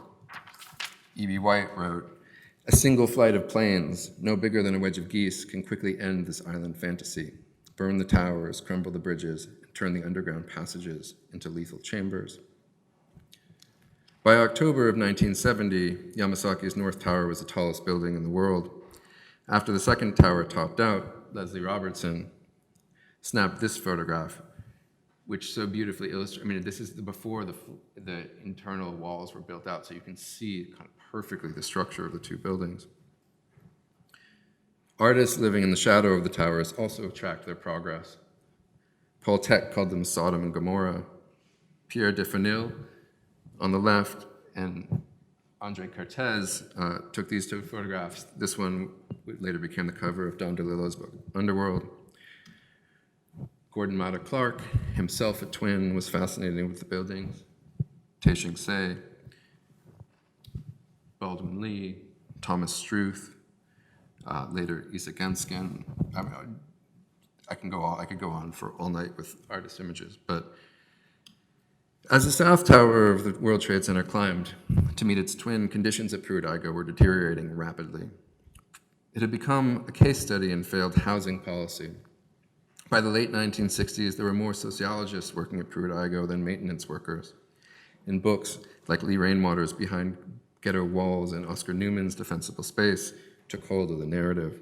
E.B. White wrote, "A single flight of planes, no bigger than a wedge of geese, can quickly end this island fantasy, burn the towers, crumble the bridges, and turn the underground passages into lethal chambers." By October of 1970, Yamasaki's North Tower was the tallest building in the world. After the second tower topped out, Leslie Robertson snapped this photograph, which so beautifully illustrates, this is before the internal walls were built out, so you can see kind of perfectly the structure of the two buildings. Artists living in the shadow of the towers also tracked their progress. Paul Tech called them Sodom and Gomorrah. Pierre Defanil on the left and Andre Cartez took these two photographs. This one later became the cover of Don DeLillo's book, Underworld. Gordon Matta Clark, himself a twin, was fascinated with the buildings. Taisheng Se, Baldwin Lee, Thomas Struth, later Isa Genskin. I could go on for all night with artist images, but as the South Tower of the World Trade Center climbed to meet its twin, conditions at Pruitt-Igoe were deteriorating rapidly. It had become a case study in failed housing policy. By the late 1960s, there were more sociologists working at Pruitt-Igoe than maintenance workers. In books like Lee Rainwater's Behind Ghetto Walls and Oscar Newman's Defensible Space took hold of the narrative.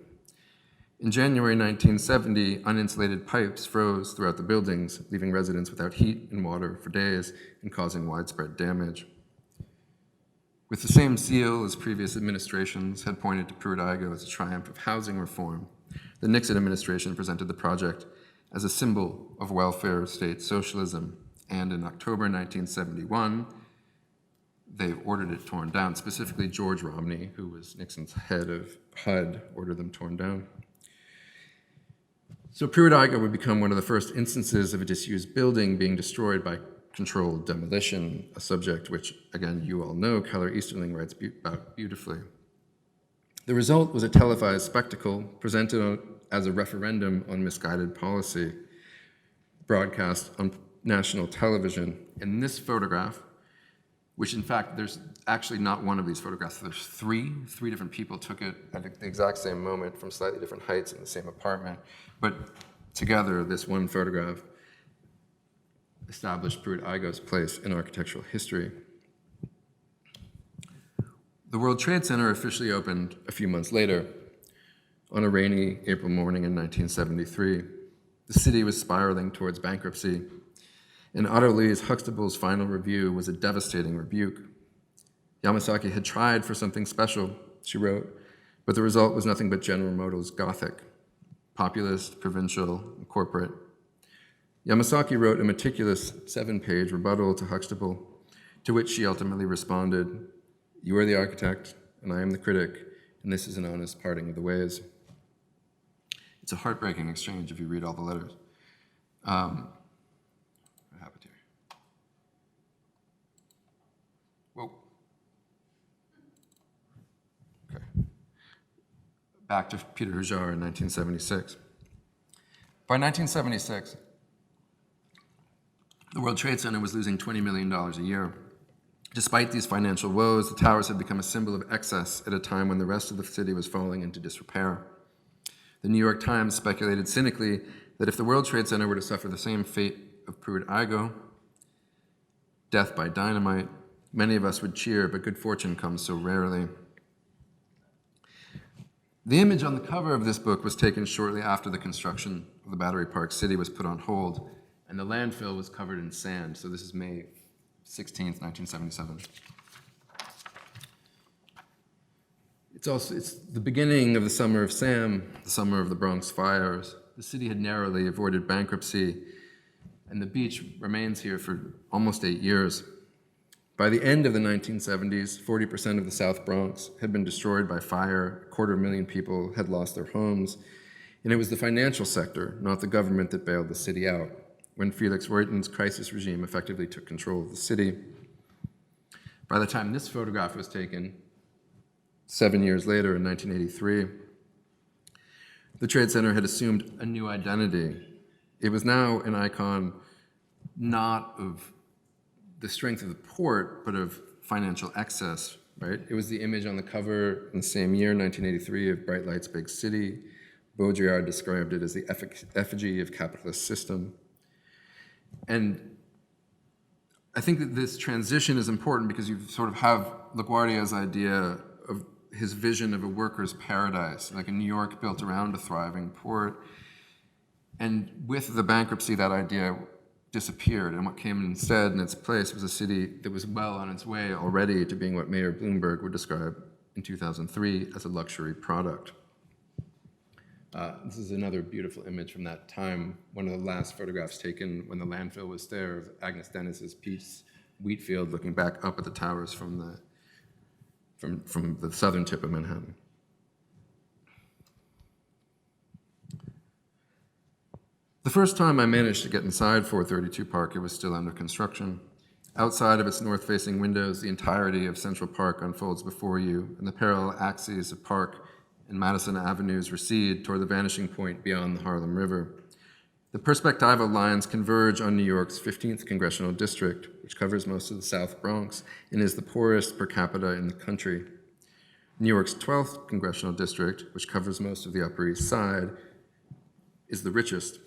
In January 1970, uninsulated pipes froze throughout the buildings, leaving residents without heat and water for days and causing widespread damage. With the same zeal as previous administrations had pointed to Pruitt-Igoe as a triumph of housing reform, the Nixon administration presented the project as a symbol of welfare state socialism, and in October 1971, they ordered it torn down. Specifically, George Romney, who was Nixon's head of HUD, ordered them torn down. So Pruitt-Igoe would become one of the first instances of a disused building being destroyed by controlled demolition, a subject which, again, you all know, Keller Easterling writes about beautifully. The result was a televised spectacle presented as a referendum on misguided policy, broadcast on national television. And this photograph, which in fact, there's actually not one of these photographs, there's three different people took it at the exact same moment from slightly different heights in the same apartment. But together, this one photograph established Pruitt-Igoe's place in architectural history. The World Trade Center officially opened a few months later on a rainy April morning in 1973. The city was spiraling towards bankruptcy, and Otto Louise Huxtable's final review was a devastating rebuke. Yamasaki had tried for something special, she wrote, but the result was nothing but General Motors Gothic, populist, provincial, and corporate. Yamasaki wrote a meticulous 7-page rebuttal to Huxtable, to which she ultimately responded, "You are the architect, and I am the critic, and this is an honest parting of the ways." It's a heartbreaking exchange if you read all the letters. I have it here. Whoa. Okay. Back to Peter Hujar in 1976. By 1976, the World Trade Center was losing $20 million a year. Despite these financial woes, the towers had become a symbol of excess at a time when the rest of the city was falling into disrepair. The New York Times speculated cynically that if the World Trade Center were to suffer the same fate of Pruitt-Igoe, death by dynamite, many of us would cheer, but good fortune comes so rarely. The image on the cover of this book was taken shortly after the construction of the Battery Park City was put on hold, and the landfill was covered in sand. So this is May 16th, 1977. It's the beginning of the Summer of Sam, the summer of the Bronx fires. The city had narrowly avoided bankruptcy, and the beach remains here for almost 8 years. By the end of the 1970s, 40% of the South Bronx had been destroyed by fire, 250,000 people had lost their homes, and it was the financial sector, not the government, that bailed the city out when Felix Reuten's crisis regime effectively took control of the city. By the time this photograph was taken, 7 years later in 1983, the Trade Center had assumed a new identity. It was now an icon not of the strength of the port, but of financial excess, right? It was the image on the cover in the same year, 1983, of Bright Light's Big City. Baudrillard described it as the effigy of capitalist system. And I think that this transition is important because you sort of have LaGuardia's idea of his vision of a worker's paradise, like a New York built around a thriving port. And with the bankruptcy, that idea disappeared, and what came instead in its place was a city that was well on its way already to being what Mayor Bloomberg would describe in 2003 as a luxury product. This is another beautiful image from that time, one of the last photographs taken when the landfill was there, of Agnes Dennis's piece, Wheat Field, looking back up at the towers from the southern tip of Manhattan. The first time I managed to get inside 432 Park, it was still under construction. Outside of its north-facing windows, the entirety of Central Park unfolds before you, and the parallel axes of Park and Madison Avenues recede toward the vanishing point beyond the Harlem River. The perspectival lines converge on New York's 15th Congressional District, which covers most of the South Bronx and is the poorest per capita in the country. New York's 12th Congressional District, which covers most of the Upper East Side, is the richest.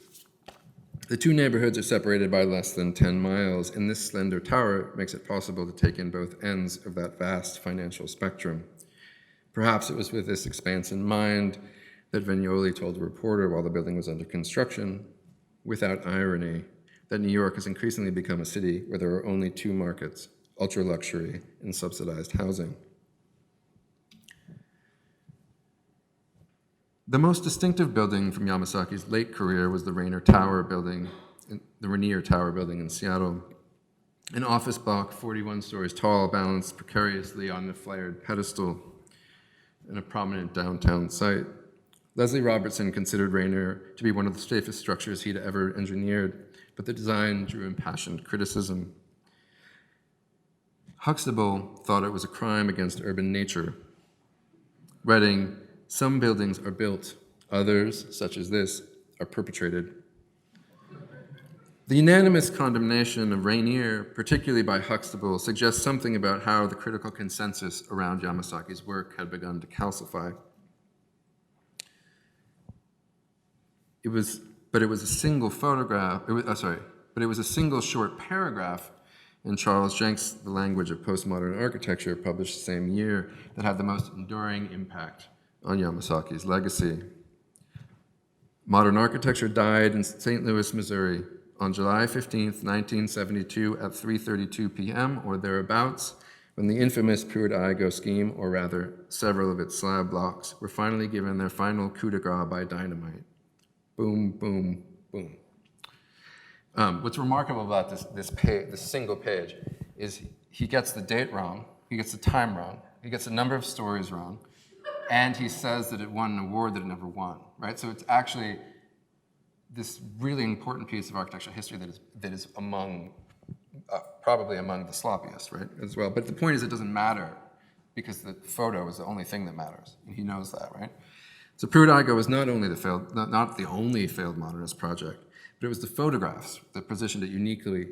The two neighborhoods are separated by less than 10 miles, and this slender tower makes it possible to take in both ends of that vast financial spectrum. Perhaps it was with this expanse in mind that Vignoli told a reporter while the building was under construction, without irony, that New York has increasingly become a city where there are only two markets, ultra-luxury and subsidized housing. The most distinctive building from Yamasaki's late career was the Rainier Tower building in Seattle, an office block 41 stories tall, balanced precariously on a flared pedestal in a prominent downtown site. Leslie Robertson considered Rainier to be one of the safest structures he'd ever engineered, but the design drew impassioned criticism. Huxtable thought it was a crime against urban nature, writing, "Some buildings are built, others, such as this, are perpetrated." The unanimous condemnation of Rainier, particularly by Huxtable, suggests something about how the critical consensus around Yamasaki's work had begun to calcify. It was a single photograph, it was a single short paragraph in Charles Jenks' The Language of Postmodern Architecture, published the same year, that had the most enduring impact on Yamasaki's legacy. Modern architecture died in St. Louis, Missouri on July 15th, 1972 at 3:32 p.m. or thereabouts, when the infamous Pruitt-Igoe scheme, or rather several of its slab blocks, were finally given their final coup de grace by dynamite. Boom, boom, boom. What's remarkable about this single page is he gets the date wrong, he gets the time wrong, he gets a number of stories wrong, and he says that it won an award that it never won, right? So it's actually this really important piece of architectural history that is among, probably among the sloppiest, right, as well. But the point is it doesn't matter because the photo is the only thing that matters, and he knows that, right? So Pruitt-Igoe was not the only failed modernist project, but it was the photographs that positioned it uniquely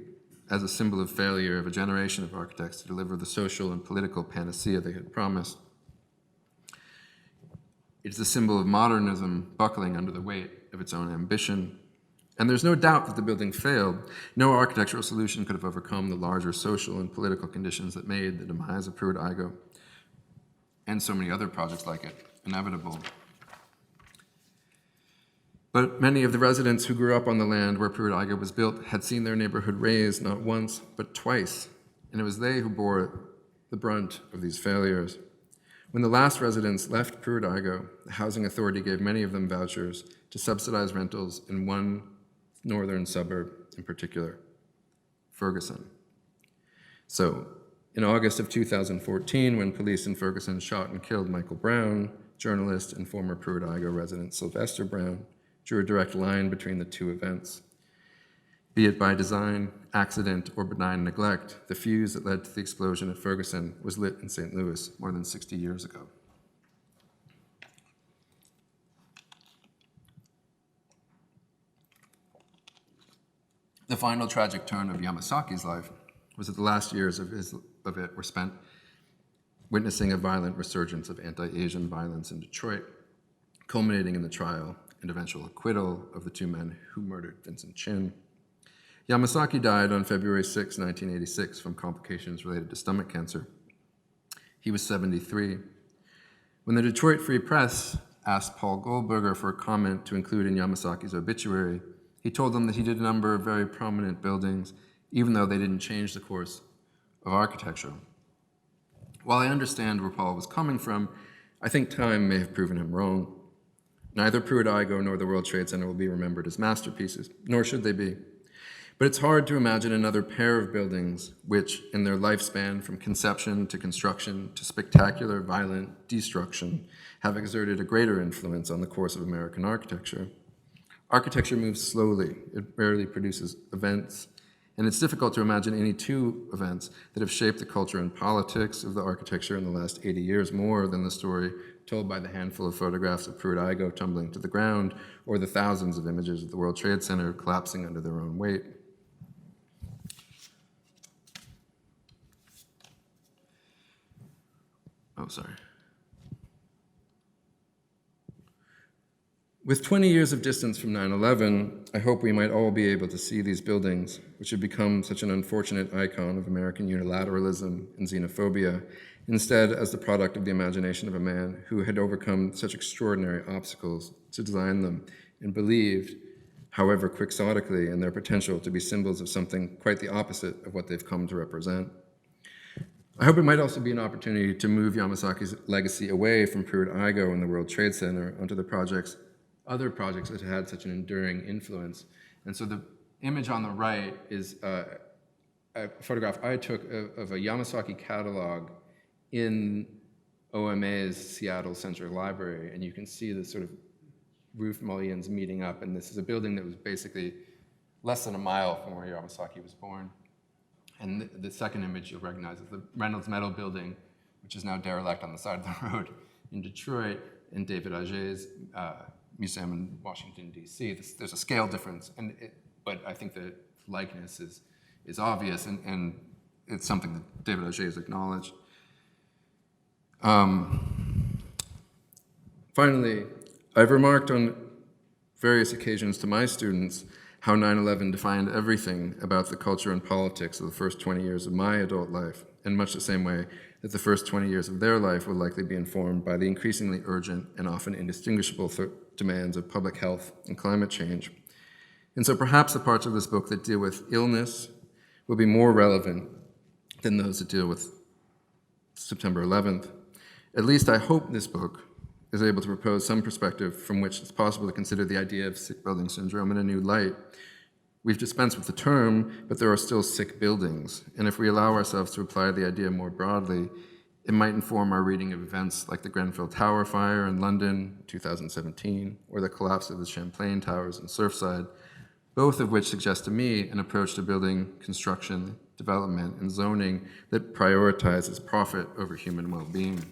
as a symbol of failure of a generation of architects to deliver the social and political panacea they had promised. It's a symbol of modernism buckling under the weight of its own ambition. And there's no doubt that the building failed. No architectural solution could have overcome the larger social and political conditions that made the demise of Pruitt-Igoe and so many other projects like it inevitable. But many of the residents who grew up on the land where Pruitt-Igoe was built had seen their neighborhood razed not once, but twice, and it was they who bore the brunt of these failures. When the last residents left Pruitt-Igoe, the housing authority gave many of them vouchers to subsidize rentals in one northern suburb in particular, Ferguson. So, in August of 2014, when police in Ferguson shot and killed Michael Brown, journalist and former Pruitt-Igoe resident Sylvester Brown drew a direct line between the two events. Be it by design, accident, or benign neglect, the fuse that led to the explosion at Ferguson was lit in St. Louis more than 60 years ago. The final tragic turn of Yamasaki's life was that the last years of it were spent witnessing a violent resurgence of anti-Asian violence in Detroit, culminating in the trial and eventual acquittal of the two men who murdered Vincent Chin. Yamasaki died on February 6, 1986, from complications related to stomach cancer. He was 73. When the Detroit Free Press asked Paul Goldberger for a comment to include in Yamasaki's obituary, he told them that he did a number of very prominent buildings, even though they didn't change the course of architecture. While I understand where Paul was coming from, I think time may have proven him wrong. Neither Pruitt-Igoe nor the World Trade Center will be remembered as masterpieces, nor should they be. But it's hard to imagine another pair of buildings which, in their lifespan from conception to construction to spectacular violent destruction, have exerted a greater influence on the course of American architecture. Architecture moves slowly. It rarely produces events. And it's difficult to imagine any two events that have shaped the culture and politics of the architecture in the last 80 years more than the story told by the handful of photographs of Pruitt-Igoe tumbling to the ground or the thousands of images of the World Trade Center collapsing under their own weight. Oh, sorry. With 20 years of distance from 9/11, I hope we might all be able to see these buildings, which have become such an unfortunate icon of American unilateralism and xenophobia, instead as the product of the imagination of a man who had overcome such extraordinary obstacles to design them and believed, however quixotically, in their potential to be symbols of something quite the opposite of what they've come to represent. I hope it might also be an opportunity to move Yamasaki's legacy away from Pruitt-Igoe and the World Trade Center onto the other projects that had such an enduring influence. And so the image on the right is a photograph I took of a Yamasaki catalog in OMA's Seattle Central Library, and you can see the sort of roof mullions meeting up, and this is a building that was basically less than a mile from where Yamasaki was born. And the second image you'll recognize is the Reynolds Metal Building, which is now derelict on the side of the road in Detroit, and David Auger's museum in Washington, D.C. There's a scale difference, but I think the likeness is obvious, and it's something that David Auger has acknowledged. Finally, I've remarked on various occasions to my students how 9/11 defined everything about the culture and politics of the first 20 years of my adult life, in much the same way that the first 20 years of their life will likely be informed by the increasingly urgent and often indistinguishable demands of public health and climate change. And so perhaps the parts of this book that deal with illness will be more relevant than those that deal with September 11th. At least I hope this book is able to propose some perspective from which it's possible to consider the idea of sick building syndrome in a new light. We've dispensed with the term, but there are still sick buildings, and if we allow ourselves to apply the idea more broadly, it might inform our reading of events like the Grenfell Tower fire in London, 2017, or the collapse of the Champlain Towers in Surfside, both of which suggest to me an approach to building, construction, development, and zoning that prioritizes profit over human well-being.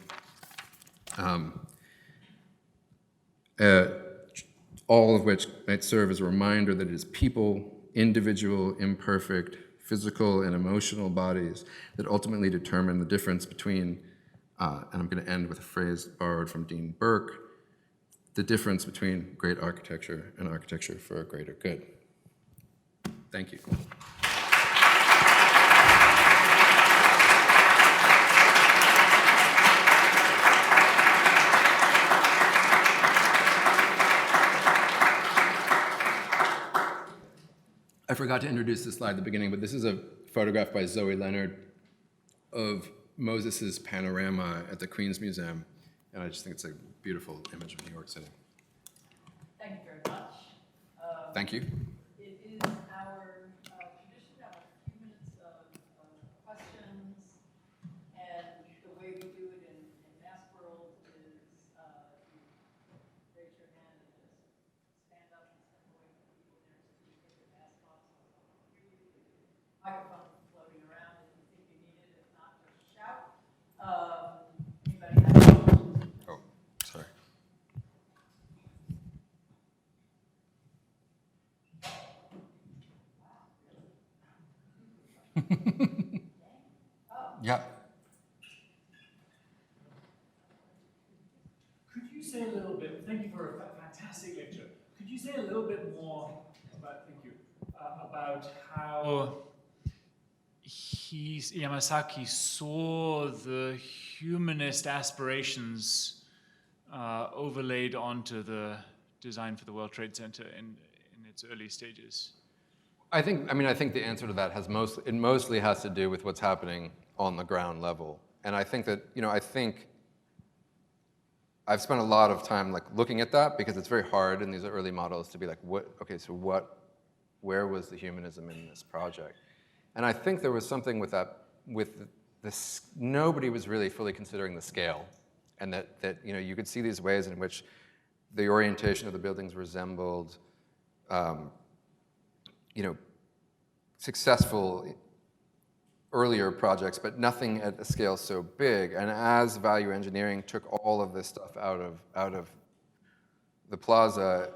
All of which might serve as a reminder that it is people, individual, imperfect, physical, and emotional bodies that ultimately determine the difference between, and I'm going to end with a phrase borrowed from Dean Burke, the difference between great architecture and architecture for a greater good. Thank you. I forgot to introduce this slide at the beginning, but this is a photograph by Zoe Leonard of Moses's panorama at the Queens Museum, and I just think it's a beautiful image of New York City. Thank you very much. Thank you. It is our tradition to have a few minutes of questions, and the way we do it in Mass World is you raise your hand and just stand up and step away from the people next to you, take your mask off so someone can hear you. Microphone floating around if you think you need it. If not, just shout. Anybody have any questions? Oh, sorry. Yeah. Could you say a little bit, thank you for a fantastic lecture. Could you say a little bit more about, thank you, about how Yamasaki saw the humanist aspirations overlaid onto the design for the World Trade Center in its early stages? I think the answer to that mostly has to do with what's happening on the ground level. And I think that, I've spent a lot of time looking at that because it's very hard in these early models to be like, where was the humanism in this project? And I think there was something with that, nobody was really fully considering the scale. And that you could see these ways in which the orientation of the buildings resembled successful earlier projects, but nothing at a scale so big. And as value engineering took all of this stuff out of the plaza,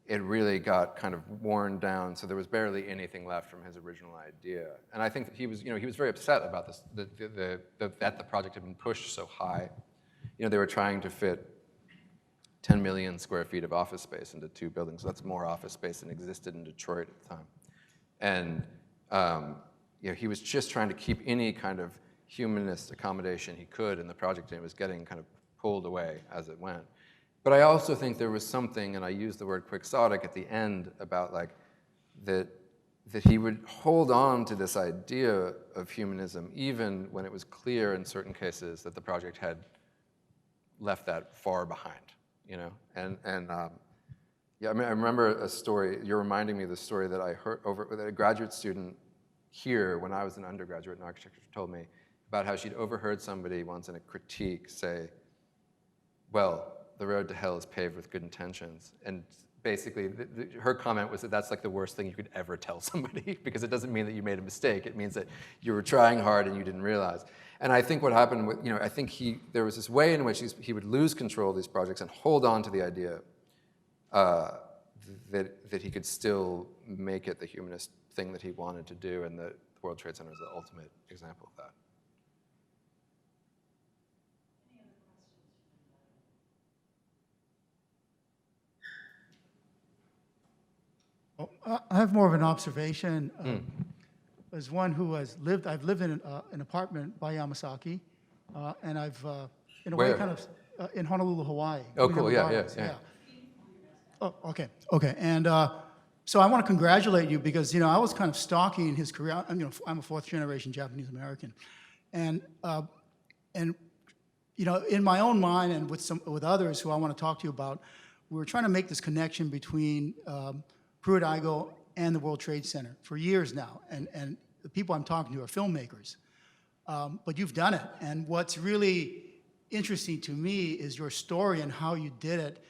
it really got kind of worn down. So there was barely anything left from his original idea. And I think that he was very upset about this, that the project had been pushed so high. They were trying to fit 10 million square feet of office space into 2 buildings. That's more office space than existed in Detroit at the time. And he was just trying to keep any kind of humanist accommodation he could in the project, and it was getting kind of pulled away as it went. But I also think there was something, and I used the word quixotic at the end, about that he would hold on to this idea of humanism even when it was clear in certain cases that the project had left that far behind, I remember a story. You're reminding me of the story that I heard that a graduate student here when I was an undergraduate in architecture told me about how she'd overheard somebody once in a critique say, well, the road to hell is paved with good intentions. And basically, her comment was that that's the worst thing you could ever tell somebody because it doesn't mean that you made a mistake. It means that you were trying hard and you didn't realize. And I think what happened with, I think there was this way in which he would lose control of these projects and hold on to the idea that he could still make it the humanist thing that he wanted to do, and the World Trade Center is the ultimate example of that. I have more of an observation. As one who I've lived in an apartment by Yamasaki, and I've, in a way, Where? kind of in Honolulu, Hawaii. Oh, cool, yeah. Oh, okay. And so I want to congratulate you because, I was kind of stalking his career. I'm a 4th generation Japanese American. And in my own mind and with others who I want to talk to you about, we were trying to make this connection between Pruitt-Igoe and the World Trade Center for years now. And the people I'm talking to are filmmakers. But you've done it. And what's really interesting to me is your story and how you did it.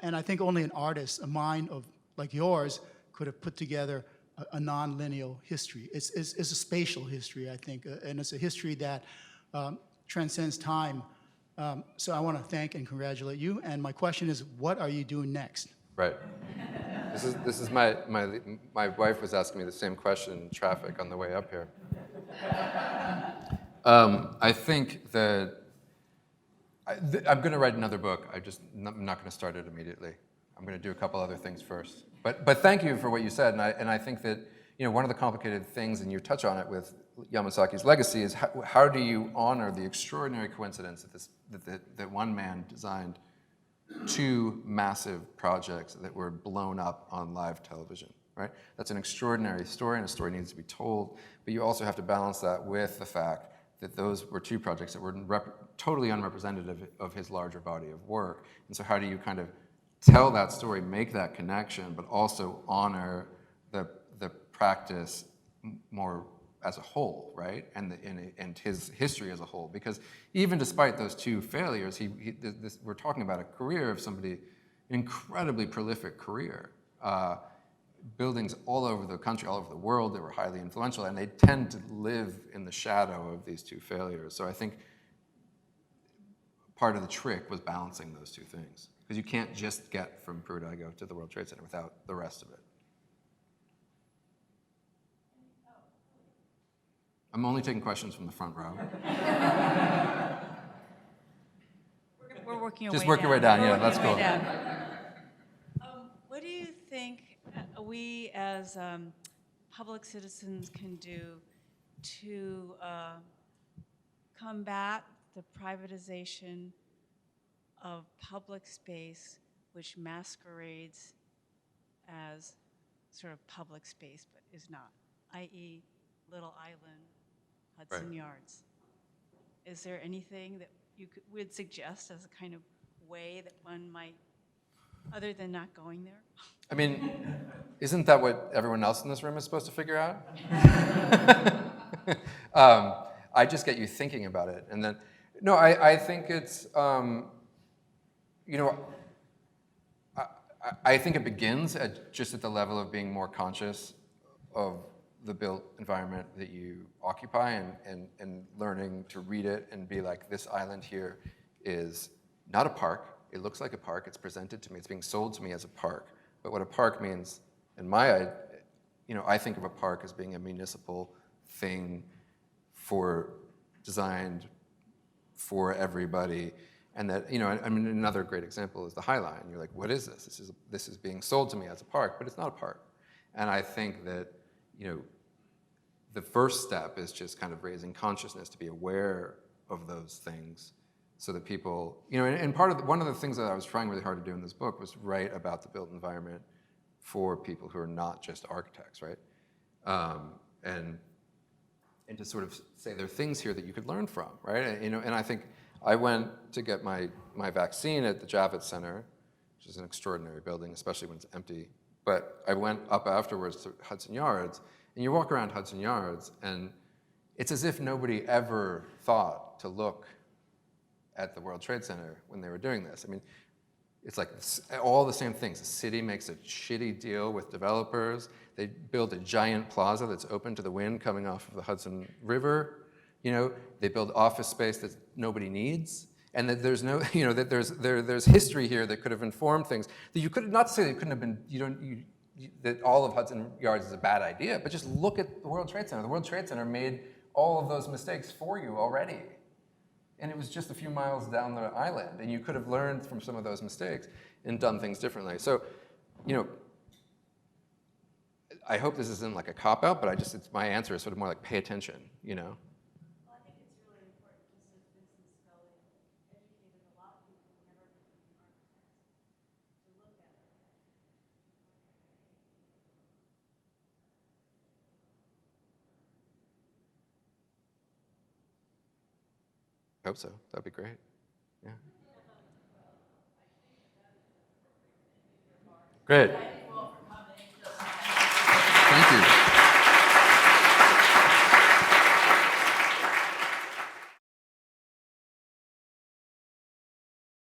And I think only an artist, a mind like yours, could have put together a non-linear history. It's a spatial history, I think, and it's a history that transcends time. So I want to thank and congratulate you. And my question is, what are you doing next? Right. This is my wife was asking me the same question in traffic on the way up here. I think that I'm going to write another book. I'm not going to start it immediately. I'm going to do a couple other things first. But thank you for what you said, and I think that one of the complicated things, and you touch on it with Yamasaki's legacy, is how do you honor the extraordinary coincidence that one man designed two massive projects that were blown up on live television, right? That's an extraordinary story, and a story needs to be told, but you also have to balance that with the fact that those were two projects that were totally unrepresentative of his larger body of work. And so how do you kind of tell that story, make that connection, but also honor the practice more as a whole, right? And his history as a whole. Because even despite those two failures, we're talking about a career of somebody, an incredibly prolific career. Buildings all over the country, all over the world that were highly influential, and they tend to live in the shadow of these two failures. So I think part of the trick was balancing those two things, because you can't just get from Pruitt-Igoe to the World Trade Center without the rest of it. I'm only taking questions from the front row. We're working our Just way work your way down, yeah, We're that's working our cool. way down. What do you think we as public citizens can do to combat the privatization of public space, which masquerades as sort of public space but is not, i.e. Little Island, Hudson Right. Yards? Is there anything that you would suggest as a kind of way that one might, other than not going there? I mean, isn't that what everyone else in this room is supposed to figure out? I just get you thinking about it. And then, no, I think it's, I think it begins just at the level of being more conscious of the built environment that you occupy, and learning to read it and be like, this island here is not a park. It looks like a park. It's presented to me. It's being sold to me as a park. But what a park means, in my, I think of a park as being a municipal thing designed for everybody. And that, I mean, another great example is the High Line. You're like, what is this? This is being sold to me as a park, but it's not a park. And I think that, the first step is just kind of raising consciousness to be aware of those things, so that people, and one of the things that I was trying really hard to do in this book was write about the built environment for people who are not just architects, right? And to sort of say there are things here that you could learn from, right? And I think I went to get my vaccine at the Javits Center, which is an extraordinary building, especially when it's empty. But I went up afterwards to Hudson Yards, and you walk around Hudson Yards, and it's as if nobody ever thought to look at the World Trade Center when they were doing this. I mean, it's like all the same things. The city makes a shitty deal with developers. They build a giant plaza that's open to the wind coming off of the Hudson River. They build office space that nobody needs. And that there's no, that there's history here that could have informed things that you could, not to say that it couldn't have been, that all of Hudson Yards is a bad idea, but just look at the World Trade Center. The World Trade Center made all of those mistakes for you already. And it was just a few miles down the island, and you could have learned from some of those mistakes and done things differently. So, I hope this isn't like a cop-out, but my answer is sort of more like pay attention, Well, I think it's really important, just as Vincent Scully educated a lot of people who never became architects to look at it. I hope so. That'd be great. Yeah. Great.